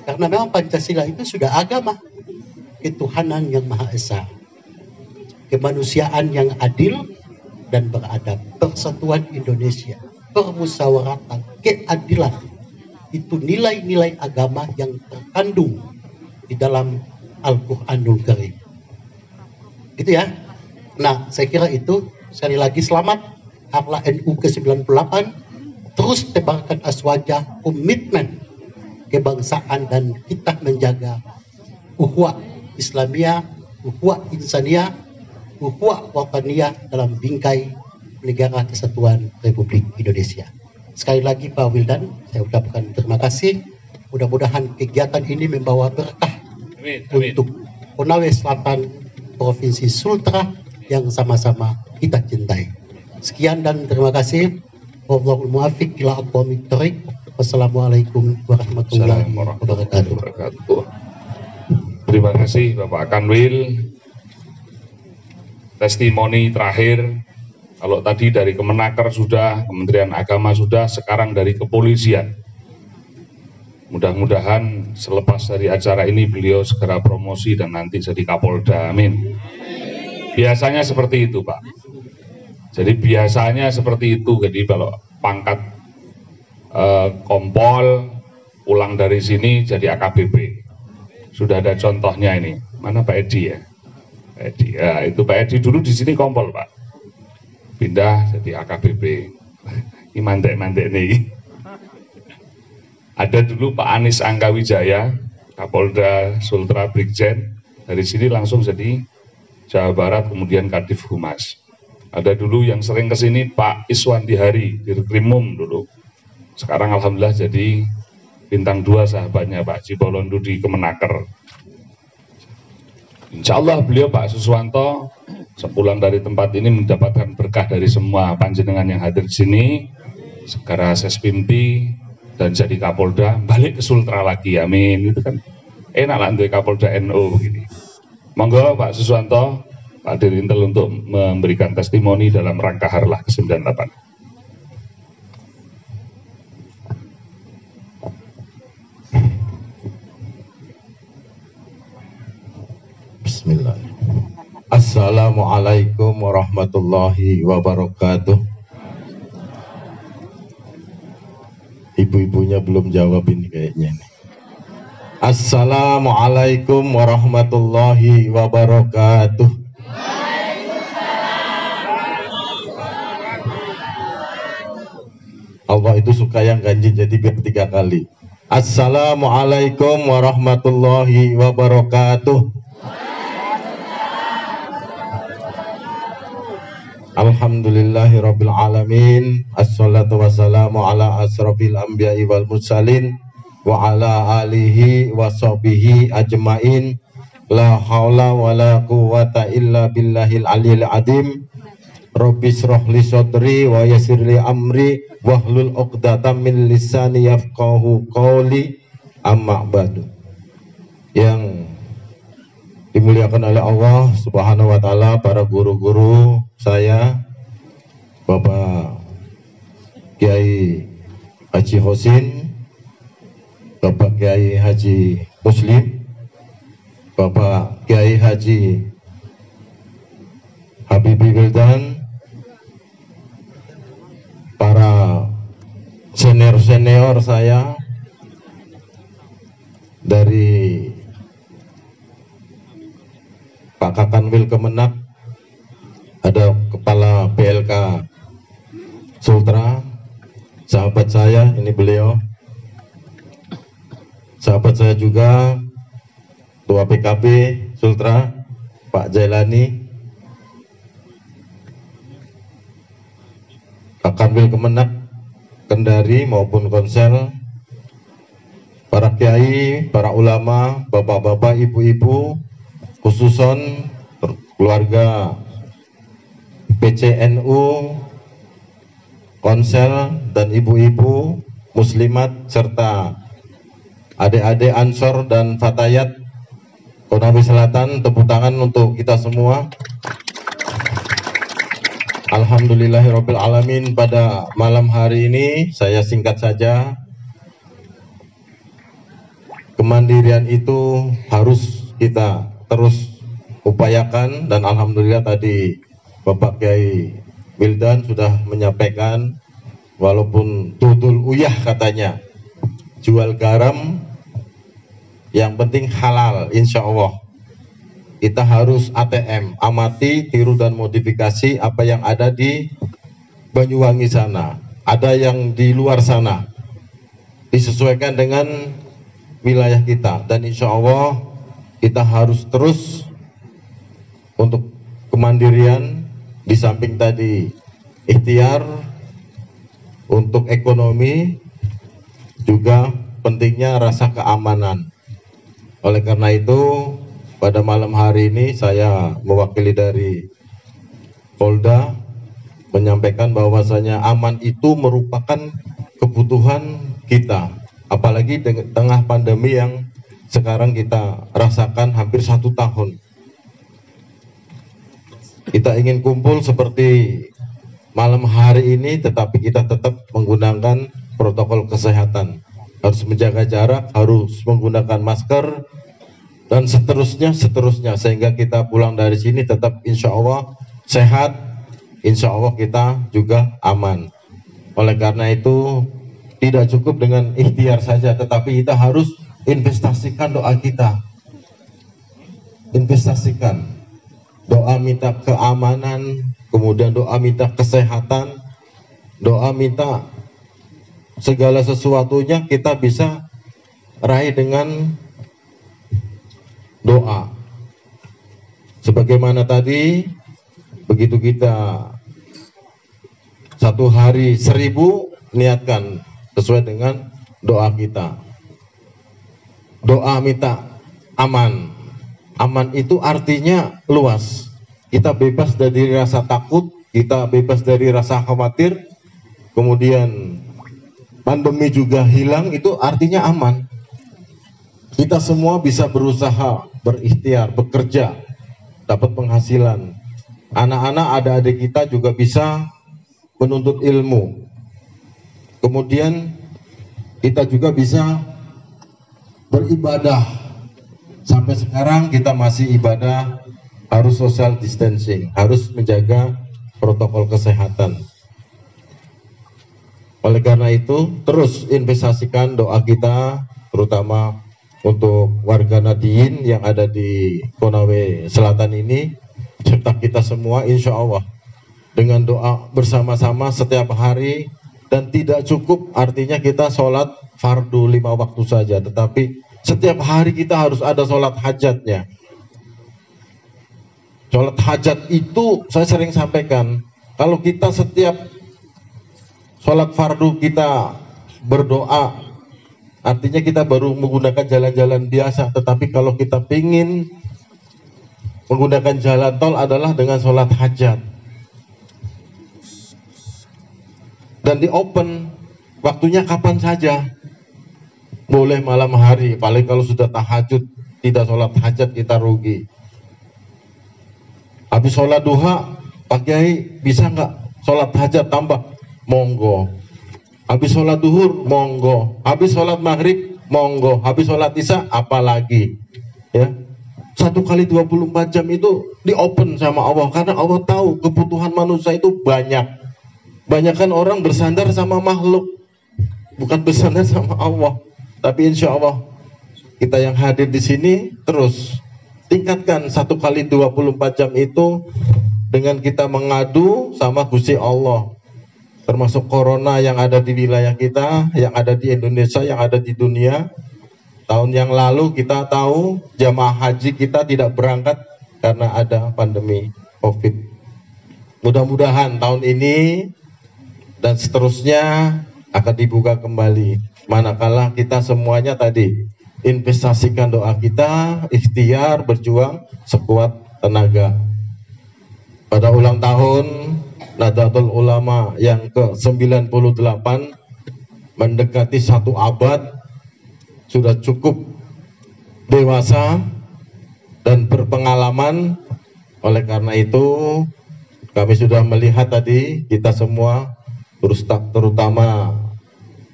Karena memang Pancasila itu sudah agama ketuhanan yang Maha Esa, kemanusiaan yang adil dan beradab, persatuan Indonesia, permusyawaratan, keadilan. Itu nilai-nilai agama yang terkandung di dalam Al-Quranul Karim. Gitu ya. Nah, saya kira itu. Sekali lagi selamat Harlah NU ke-98. Terus tebarkan aswaja komitmen kebangsaan dan kita menjaga ukhuwah Islamiyah, ukhuwah Insaniyah, ukhuwah Wataniyah dalam bingkai negara kesatuan Republik Indonesia. Sekali lagi Pak Wildan, saya ucapkan terima kasih. Mudah-mudahan kegiatan ini membawa berkah untuk Konawe Selatan, Provinsi Sultra yang sama-sama kita cintai. Sekian dan terima kasih. Wallahul muwaffiq ila aqwamit thoriq. Wassalamualaikum warahmatullahi wabarakatuh. Terima kasih Bapak Kanwil. Testimoni terakhir. Kalau tadi dari Kemenaker sudah, Kementerian Agama sudah, sekarang dari kepolisian. Mudah-mudahan selepas dari acara ini beliau segera promosi dan nanti jadi Kapolda. Amin. Biasanya seperti itu, Pak. Jadi biasanya seperti itu. Jadi kalau pangkat kompol pulang dari sini jadi AKBP. Sudah ada contohnya ini. Mana Pak Edi ya? Pak Edi. Ya, itu Pak Edi dulu di sini kompol, Pak. Pindah jadi AKBP. Ini mantek-mantek nih. Ada dulu Pak Anies Angkawijaya, Kapolda Sultra Brigjen, dari sini langsung jadi Jawa Barat, kemudian Kadif Humas. Ada dulu yang sering kesini Pak Iswandi Hari, Dirkrimum dulu. Sekarang alhamdulillah jadi bintang 2 sahabatnya Pak Cipolondo di Kemenaker. Insya Allah beliau Pak Suswanto sepulang dari tempat ini mendapatkan berkah dari semua panjenengan yang hadir di sini, segera sespimpi dan jadi Kapolda, balik ke Sultra lagi, amin. Itu kan enak lah untuk Kapolda NU begini. Monggo Pak Suswanto, Pak Dirintel untuk memberikan testimoni dalam rangka Harlah ke-98. Bismillah. Assalamualaikum warahmatullahi wabarakatuh. Ibu-ibunya belum jawab ini kayaknya nih. Assalamualaikum warahmatullahi wabarakatuh. Allah itu suka yang ganjil, jadi biar 3 kali. Assalamualaikum warahmatullahi wabarakatuh. Alhamdulillahirabbil alamin. Assalatu wassalamu ala asrofil anbiya'i wal mursalin wa ala alihi wa sahbihi ajmain. La haula wa la quwwata illa billahil aliyil azim. Rabbi shrah li sadri wa yassir li amri wahlul 'uqdatam min lisani yafqahu qawli. Amma ba'du. Yang dimuliakan oleh Allah Subhanahu wa taala, para guru-guru saya, Bapak Kiai Haji Hosin, Bapak Kiai Haji Muslim, Bapak Kiai Haji Habibie Wildan, para senior-senior saya dari Pak Kakanwil Kemenak, ada Kepala PLK Sultra, sahabat saya, ini beliau, sahabat saya juga, Ketua PKB Sultra, Pak Jailani, Kakanwil Kemenak, Kendari maupun Konsel, para kiai, para ulama, bapak-bapak, ibu-ibu, khususon keluarga PCNU, Konsel, dan ibu-ibu muslimat serta adik-adik Ansor dan Fatayat Konawe Selatan. Tepuk tangan untuk kita semua. Alhamdulillahirabbil alamin. Pada malam hari ini saya singkat saja, kemandirian itu harus kita terus upayakan, dan alhamdulillah tadi Bapak Kiai Wildan sudah menyampaikan, walaupun tutul uyah katanya, jual garam yang penting halal, insya Allah. Kita harus ATM, amati, tiru dan modifikasi apa yang ada di Banyuwangi sana, ada yang di luar sana, disesuaikan dengan wilayah kita, dan insya Allah kita harus terus untuk kemandirian, di samping tadi ikhtiar untuk ekonomi, juga pentingnya rasa keamanan. Oleh karena itu, pada malam hari ini saya mewakili dari Polda menyampaikan bahwasanya aman itu merupakan kebutuhan kita, apalagi di tengah pandemi yang sekarang kita rasakan hampir 1 tahun. Kita ingin kumpul seperti malam hari ini, tetapi kita tetap menggunakan protokol kesehatan. Harus menjaga jarak, harus menggunakan masker, dan seterusnya, sehingga kita pulang dari sini tetap insya Allah sehat, insya Allah kita juga aman. Oleh karena itu, tidak cukup dengan ikhtiar saja, tetapi kita harus investasikan doa kita. Investasikan doa minta keamanan, kemudian doa minta kesehatan, doa minta segala sesuatunya kita bisa raih dengan doa. Sebagaimana tadi, begitu kita 1 hari 1000, niatkan sesuai dengan doa kita. Doa minta aman. Aman itu artinya luas. Kita bebas dari rasa takut, kita bebas dari rasa khawatir, kemudian pandemi juga hilang, itu artinya aman. Kita semua bisa berusaha, berikhtiar, bekerja, dapat penghasilan. Anak-anak, adik-adik kita juga bisa menuntut ilmu. Kemudian kita juga bisa beribadah. Sampai sekarang kita masih ibadah, harus social distancing, harus menjaga protokol kesehatan. Oleh karena itu, terus investasikan doa kita, terutama untuk warga Nadiyin yang ada di Konawe Selatan ini, serta kita semua, insya Allah dengan doa bersama-sama setiap hari. Dan tidak cukup artinya kita sholat fardu 5 waktu saja, tetapi setiap hari kita harus ada sholat hajatnya. Sholat hajat itu saya sering sampaikan, kalau kita setiap sholat fardu kita berdoa, artinya kita baru menggunakan jalan-jalan biasa. Tetapi kalau kita ingin menggunakan jalan tol adalah dengan sholat hajat. Dan di open, waktunya kapan saja. Boleh malam hari, paling kalau sudah tahajud, tidak sholat hajat kita rugi. Habis sholat duha, Pak Kiai bisa nggak sholat hajat tambah? Monggo. Habis sholat duhur, monggo. Habis sholat maghrib, monggo. Habis sholat isya, apalagi. Ya, 1 kali 24 jam itu di open sama Allah, karena Allah tahu kebutuhan manusia itu banyak. Banyakan orang bersandar sama makhluk, bukan bersandar sama Allah. Tapi insya Allah kita yang hadir di sini terus tingkatkan 1 kali 24 jam itu dengan kita mengadu sama Gusti Allah. Termasuk corona yang ada di wilayah kita, yang ada di Indonesia, yang ada di dunia. Tahun yang lalu kita tahu jamaah haji kita tidak berangkat karena ada pandemi COVID. Mudah-mudahan tahun ini dan seterusnya akan dibuka kembali. Manakala kita semuanya tadi investasikan doa kita, ikhtiar, berjuang sekuat tenaga. Pada ulang tahun Nahdlatul Ulama yang ke-98, mendekati 1 abad, sudah cukup dewasa dan berpengalaman. Oleh karena itu kami sudah melihat tadi, kita semua terutama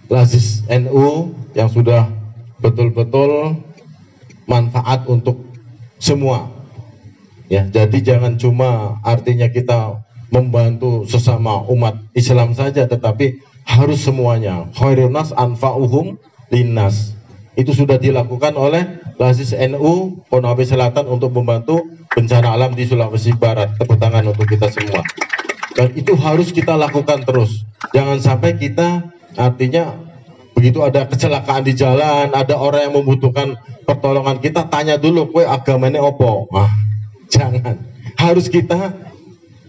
Lazis NU yang sudah betul-betul manfaat untuk semua. Ya, jadi jangan cuma artinya kita membantu sesama umat Islam saja, tetapi harus semuanya. Khairun nas anfa'uhum linnas. Itu sudah dilakukan oleh Lazis NU Konawe Selatan untuk membantu bencana alam di Sulawesi Barat. Tepuk tangan untuk kita semua. Dan itu harus kita lakukan terus. Jangan sampai kita artinya begitu ada kecelakaan di jalan, ada orang yang membutuhkan pertolongan, kita tanya dulu, kue agamanya opo? Jangan. Harus kita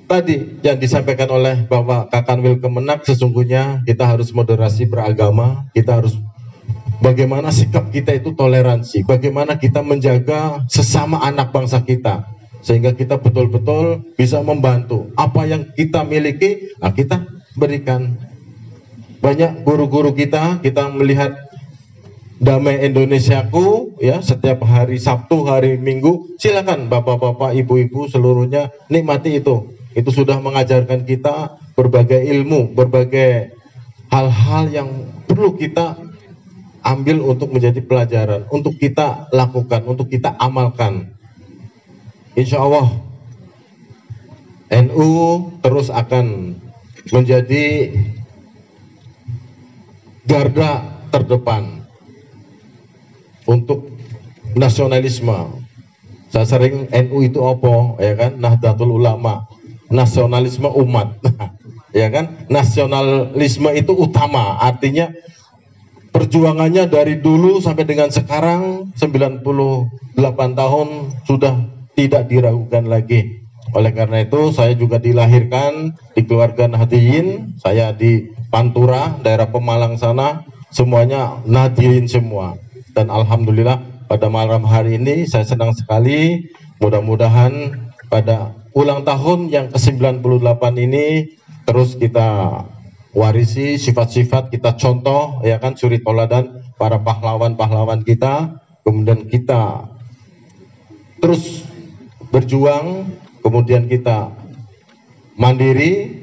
tadi yang disampaikan oleh Bapak Kakanwil Kemenak, sesungguhnya kita harus moderasi beragama, kita harus bagaimana sikap kita itu toleransi, bagaimana kita menjaga sesama anak bangsa kita, sehingga kita betul-betul bisa membantu. Apa yang kita miliki, kita berikan. Banyak guru-guru kita melihat Damai Indonesiaku, ya, setiap hari Sabtu, hari Minggu, silakan bapak-bapak, ibu-ibu seluruhnya nikmati itu. Itu sudah mengajarkan kita berbagai ilmu, berbagai hal-hal yang perlu kita ambil untuk menjadi pelajaran, untuk kita lakukan, untuk kita amalkan. Insya Allah NU terus akan menjadi garda terdepan untuk nasionalisme. Saya sering NU itu apa, ya kan? Nahdlatul Ulama, nasionalisme umat. ya kan? Nasionalisme itu utama, artinya perjuangannya dari dulu sampai dengan sekarang 98 tahun sudah tidak diragukan lagi. Oleh karena itu saya juga dilahirkan di keluarga Nahdliyin, saya di Pantura, daerah Pemalang sana, semuanya Nahdliyin semua. Dan alhamdulillah pada malam hari ini saya senang sekali, mudah-mudahan pada ulang tahun yang ke-98 ini terus kita warisi sifat-sifat, kita contoh, ya kan, suri toladan para pahlawan-pahlawan kita, kemudian kita terus berjuang, kemudian kita mandiri,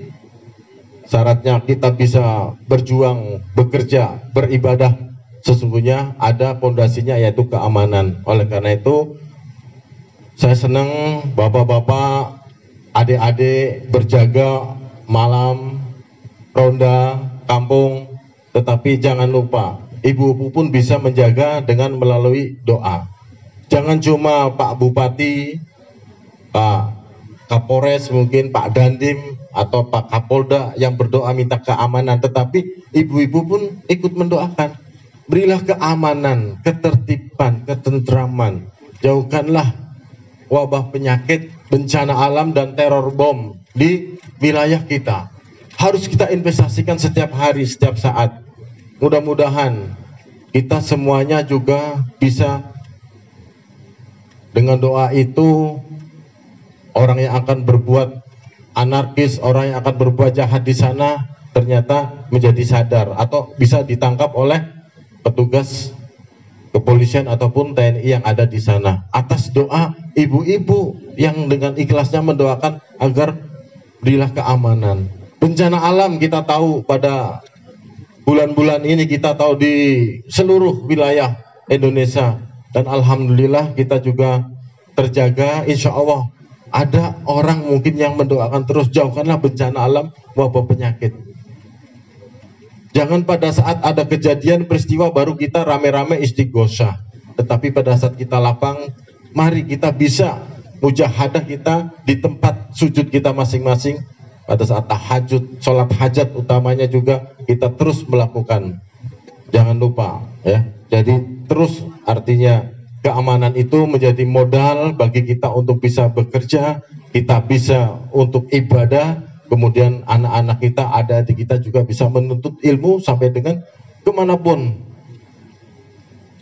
syaratnya kita bisa berjuang, bekerja, beribadah, sesungguhnya ada pondasinya yaitu keamanan. Oleh karena itu saya senang bapak-bapak, adik-adik berjaga malam, ronda, kampung, tetapi jangan lupa ibu-ibu pun bisa menjaga dengan melalui doa. Jangan cuma Pak Bupati, Pak Kapolres, mungkin Pak Dandim atau Pak Kapolda yang berdoa minta keamanan, tetapi ibu-ibu pun ikut mendoakan. Berilah keamanan, ketertiban, ketentraman, jauhkanlah wabah penyakit, bencana alam dan teror bom di wilayah kita. Harus kita investasikan setiap hari, setiap saat. Mudah-mudahan kita semuanya juga bisa dengan doa itu, orang yang akan berbuat anarkis, orang yang akan berbuat jahat di sana ternyata menjadi sadar atau bisa ditangkap oleh petugas kepolisian ataupun TNI yang ada di sana. Atas doa ibu-ibu yang dengan ikhlasnya mendoakan agar berilah keamanan. Bencana alam kita tahu pada bulan-bulan ini, kita tahu di seluruh wilayah Indonesia, dan alhamdulillah kita juga terjaga. Insya Allah ada orang mungkin yang mendoakan terus, jauhkanlah bencana alam, wabah penyakit. Jangan pada saat ada kejadian peristiwa baru kita rame-rame istighosah, tetapi pada saat kita lapang, mari kita bisa mujahadah kita di tempat sujud kita masing-masing. Pada saat tahajud, sholat hajat utamanya juga kita terus melakukan. Jangan lupa ya. Jadi terus artinya keamanan itu menjadi modal bagi kita untuk bisa bekerja, kita bisa untuk ibadah, kemudian anak-anak kita, adik-adik kita juga bisa menuntut ilmu sampai dengan kemanapun.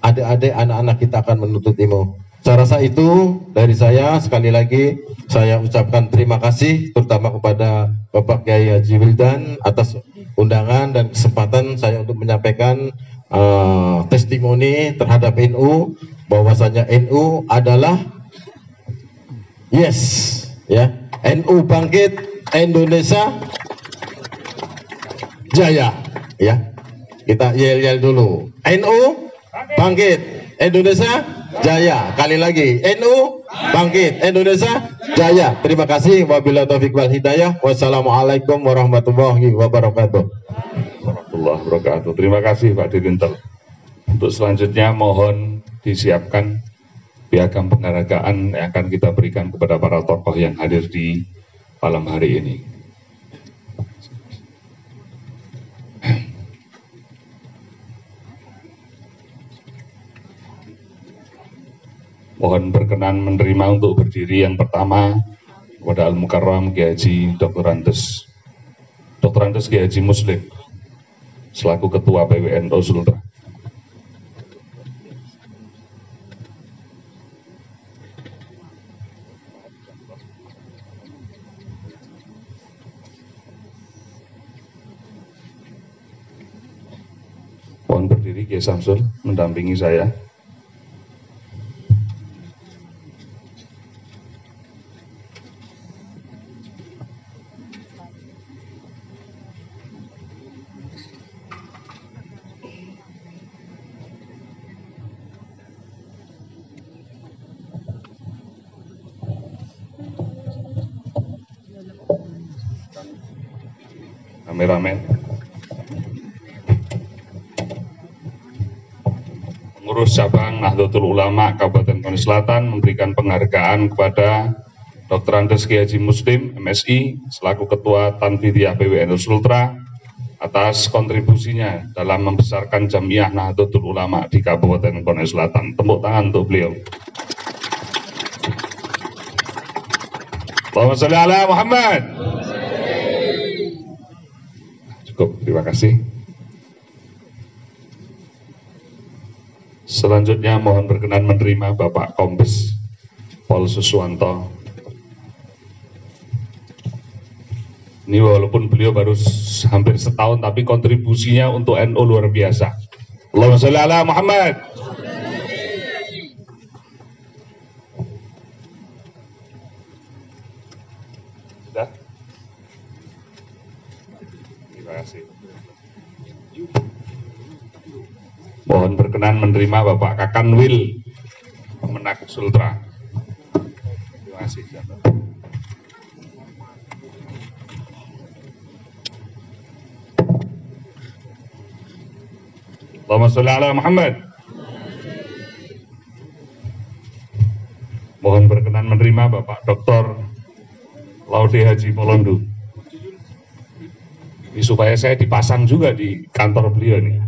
Adik-adik, anak-anak kita akan menuntut ilmu. Saya rasa itu dari saya. Sekali lagi saya ucapkan terima kasih terutama kepada Bapak Kiai Haji Wildan atas undangan dan kesempatan saya untuk menyampaikan testimoni terhadap NU, bahwasanya NU adalah yes ya, NU bangkit, Indonesia jaya ya. Kita yel-yel dulu. NU bangkit, Indonesia jaya. Kali lagi, NU bangkit, Indonesia jaya. Terima kasih. Wabillahi taufiq wal hidayah. Wassalamualaikum warahmatullahi wabarakatuh. Warahmatullahi wabarakatuh. Terima kasih Pak Dirintel. Untuk selanjutnya mohon disiapkan piagam penghargaan yang akan kita berikan kepada para tokoh yang hadir di malam hari ini. Mohon berkenan menerima untuk berdiri yang pertama kepada Al-Mukarram Kiai Haji Dr. Andes Kiai Haji Muslim selaku Ketua PWNU Sultra. Mohon berdiri Kiai Samsul mendampingi saya. Kameramen. Pengurus cabang Nahdlatul Ulama Kabupaten Koni Selatan memberikan penghargaan kepada Dr. Andes Kiai Haji Muslim, MSI, selaku Ketua Tanfidiyah PWNU Sultra, atas kontribusinya dalam membesarkan Jamiah Nahdlatul Ulama di Kabupaten Konawe Selatan. Tepuk tangan untuk beliau. Allahumma sholli ala Muhammad. Cukup, terima kasih. Selanjutnya mohon berkenan menerima Bapak Kombes Pol Suswanto. Ini walaupun beliau baru hampir setahun, tapi kontribusinya untuk NU luar biasa. Allahumma sholli ala Muhammad. Sudah? Terima kasih. Mohon berkenan menerima Bapak Kakanwil Kemenak Sultra. Terima kasih. Allahumma sholli ala Muhammad. Mohon berkenan menerima Bapak Dr. Laude Haji Polondo. Ini supaya saya dipasang juga di kantor beliau nih.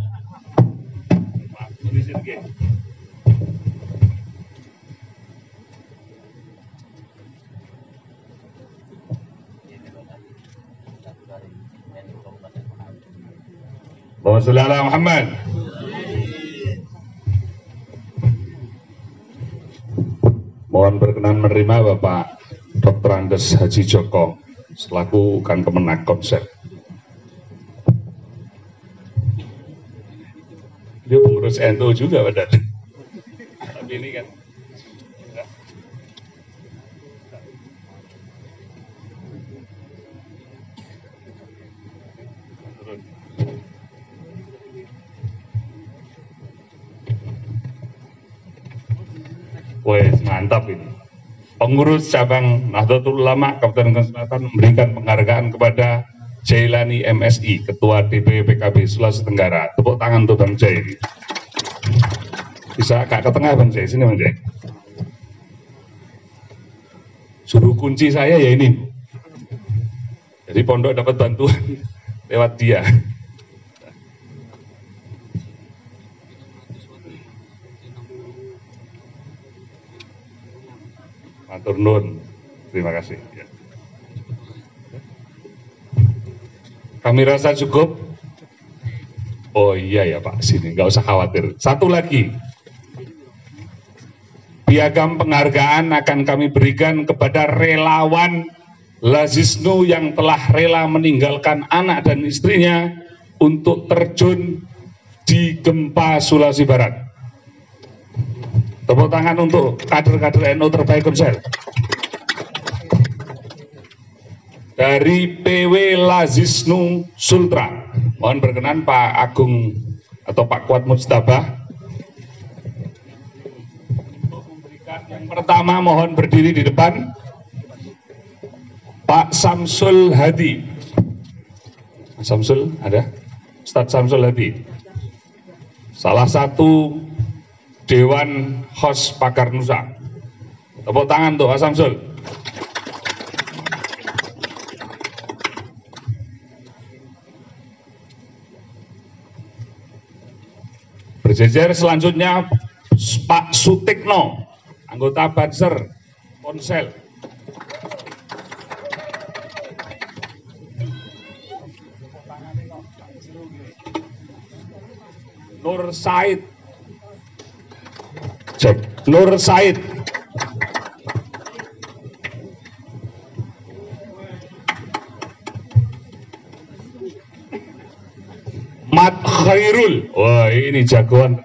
Allahumma sholli ala Muhammad. Mohon berkenan menerima Bapak Dr. Andes Haji Joko selaku Kang Kemenak Komsel. Dia pengurus NU juga padahal. Tapi ini kan wes mantap ini. Pengurus cabang Nahdlatul Ulama Kabupaten Konawe Selatan memberikan penghargaan kepada Jailani MSI, Ketua DPW PKB Sulawesi Tenggara. Tepuk tangan untuk Bang Jai. Bisa agak ke tengah Bang Jai, sini Bang Jai. Suruh kunci saya ya ini. Jadi pondok dapat bantuan lewat dia. Matur nuwun. Terima kasih. Ya. Kami rasa cukup. Oh iya ya Pak, sini nggak usah khawatir. Satu lagi, piagam penghargaan akan kami berikan kepada relawan Lazisnu yang telah rela meninggalkan anak dan istrinya untuk terjun di gempa Sulawesi Barat. Tepuk tangan untuk kader-kader NU terbaik Komsel. Dari PW Lazisnu Sultra, mohon berkenan Pak Agung atau Pak Kuat Mustabah. Yang pertama mohon berdiri di depan Pak Samsul Hadi. Samsul ada? Ustadz Samsul Hadi, salah satu Dewan Host Pakar Nusa. Tepuk tangan untuk Pak Samsul. Berjejer selanjutnya Pak Sutikno, anggota Banser Ponsel. Nur Said. Cek. Nur Said. Mat Khairul. Wah, ini jagoan.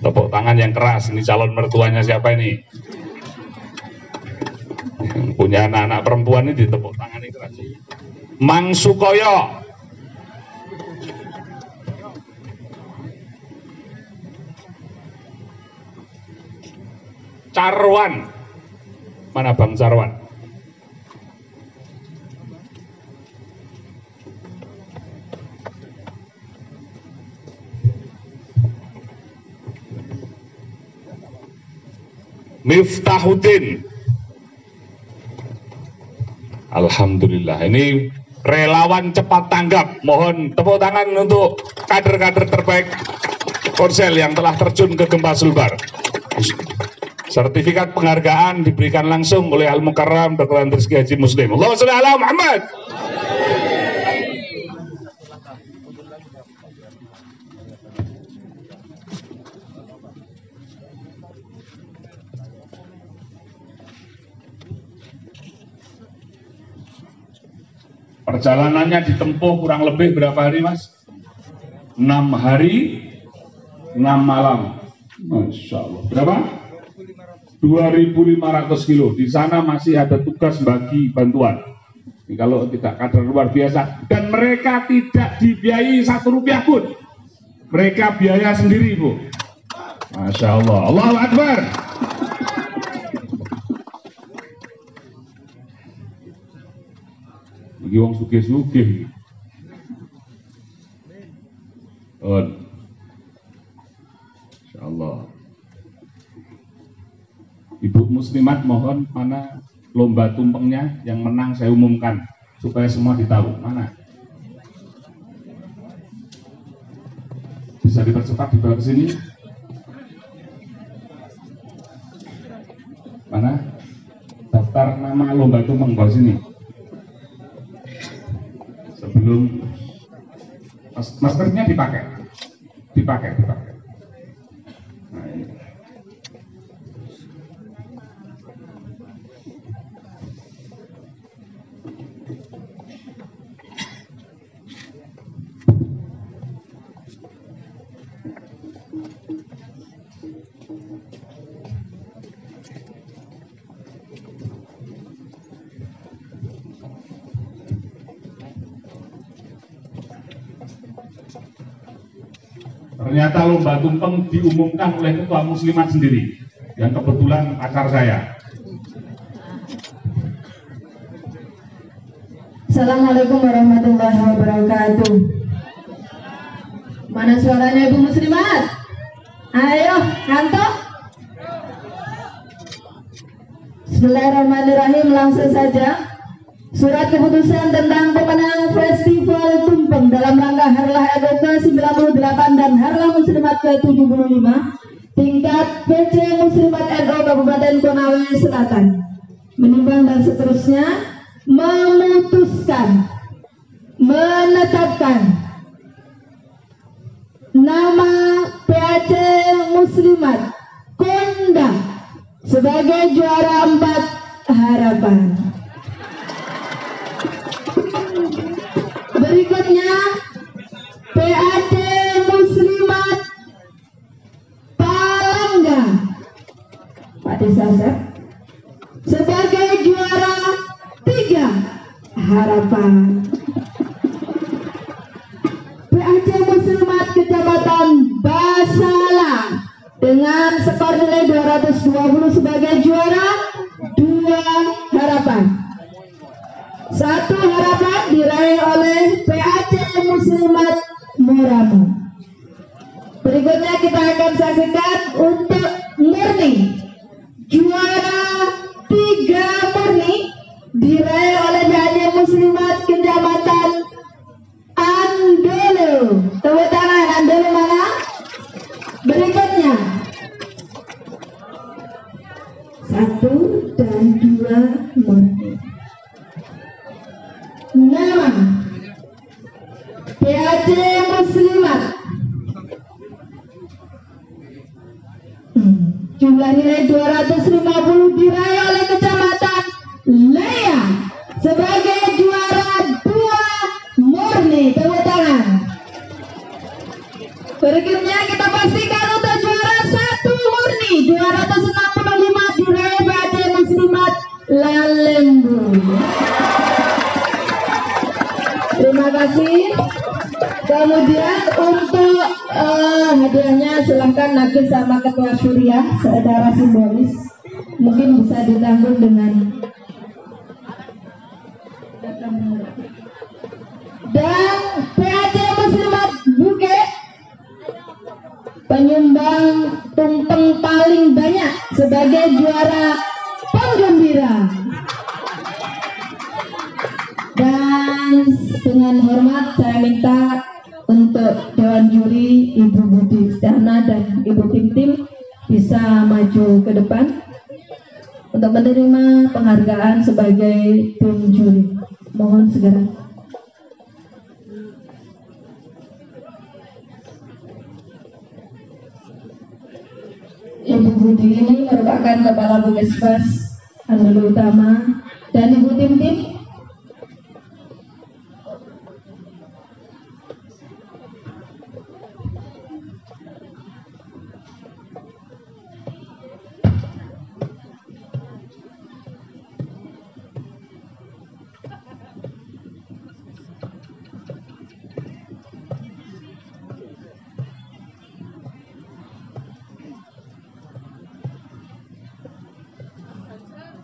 Tepuk tangan yang keras. Ini calon mertuanya siapa ini? Yang punya anak-anak perempuan ini ditepuk tangan ini keras. Mang Sukoyo. Carwan. Mana Bang Carwan? Miftahuddin. Alhamdulillah, ini relawan cepat tanggap. Mohon tepuk tangan untuk kader-kader terbaik Korsel yang telah terjun ke gempa Sulbar. Sertifikat penghargaan diberikan langsung oleh Al Mukarram Dr. Rizky Haji Muslim. Allahumma sholli ala Muhammad. Perjalanannya ditempuh kurang lebih berapa hari, Mas? 6 hari 6 malam. Masya Allah. Berapa? 2.500 kilo. Di sana masih ada tugas bagi bantuan. Ini kalau tidak kader luar biasa. Dan mereka tidak dibiayai 1 rupiah pun. Mereka biaya sendiri, Bu. Masya Allah. Allahu Akbar. Iki wong sugih-sugih. Insyaallah. Ibu muslimat mohon mana lomba tumpengnya yang menang saya umumkan supaya semua ditahu. Mana? Bisa dipercepat dibawa ke sini. Mana? Daftar nama lomba tumpeng bawa sini. Sebelum maskernya dipakai. Nah, ini. Ternyata lomba tumpeng diumumkan oleh ketua muslimat sendiri, yang kebetulan pacar saya. Assalamualaikum warahmatullahi wabarakatuh. Mana suaranya ibu muslimat? Ayo, kantor. Bismillahirrahmanirrahim, langsung saja. Surat keputusan tentang pemenang Festival Tumpeng dalam rangka Harlah RW ke-98 dan Harlah Muslimat ke-75 tingkat PC Muslimat NU Kabupaten Konawe Selatan menimbang dan seterusnya memutuskan menetapkan nama PAC Muslimat Kondang sebagai juara 4 harapan. Berikutnya PAC Muslimat Palangga Pak Desasep sebagai juara 3 harapan. PAC Muslimat Kecamatan Basala dengan skor nilai 220 sebagai juara 2 harapan. 1 harapan diraih oleh PAC Muslimat Muramu. Berikutnya kita akan saksikan untuk murni. Juara 3 murni diraih oleh PAC Muslimat Kecamatan Andolo. Tepuk tangan, Andolo mana? Berikutnya 1 dan 2 murni. Nama PAC Muslimat jumlah nilai 250 diraih oleh Kecamatan Lea sebagai juara 2 murni. Tepuk tangan. Berikutnya kita pastikan untuk juara 1 murni 265 diraih PAC Muslimat Lalembu. Terima kasih. Kemudian untuk hadiahnya silahkan nakis sama ketua syuriah secara simbolis, mungkin bisa ditanggung dengan dan PAC Muslimat Buke penyumbang tumpeng paling banyak sebagai juara penggembira. Dan dengan hormat saya minta untuk Dewan Juri Ibu Budi Setiana dan Ibu Tim bisa maju ke depan untuk menerima penghargaan sebagai tim juri. Mohon segera. Ibu Budi ini merupakan Kepala Bukesbas Anggota Utama dan Ibu Tim.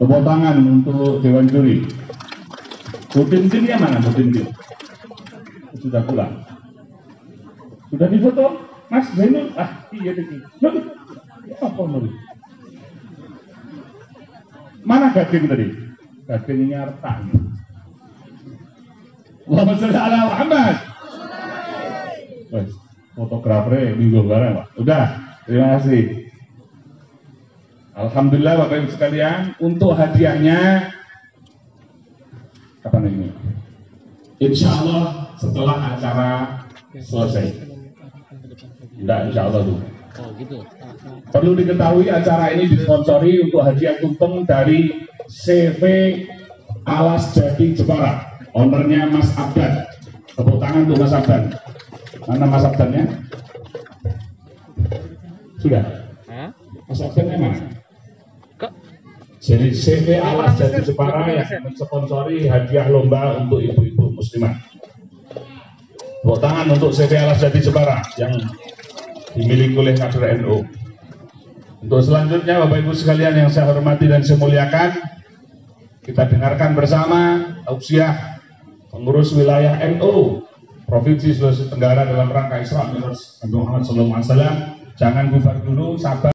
Tepuk tangan untuk Dewan Juri. Bu Tim-Timnya mana Bu Tim-Tim? Sudah pulang. Sudah difoto? Mas Zainul? Ah iya tadi. Apa mau? Mana Gading tadi? Gadingnya retak. Muhammad Sallallahu Alaihi Muhammad. Fotografernya minggu bareng Pak. Udah, terima kasih. Alhamdulillah Bapak Ibu sekalian, untuk hadiahnya kapan ini? Insya Allah setelah acara selesai. Tidak, insya Allah dulu. Perlu diketahui acara ini disponsori untuk hadiah tumpeng dari CV Alas Jati Jepara. Ownernya Mas Abdan. Tepuk tangan untuk Mas Abdan. Mana Mas Abdannya? Sudah? Mas Abdannya mana? Jadi CV Alas Jati Jepara yang mensponsori hadiah lomba untuk ibu-ibu muslimah. Tepuk tangan untuk CV Alas Jati Jepara yang dimiliki oleh kader NU. Untuk selanjutnya Bapak Ibu sekalian yang saya hormati dan saya muliakan, kita dengarkan bersama tausiah pengurus wilayah NU Provinsi Sulawesi Tenggara dalam rangka Isra Mi'raj Nabi Muhammad SAW. Jangan bubar dulu, sabar.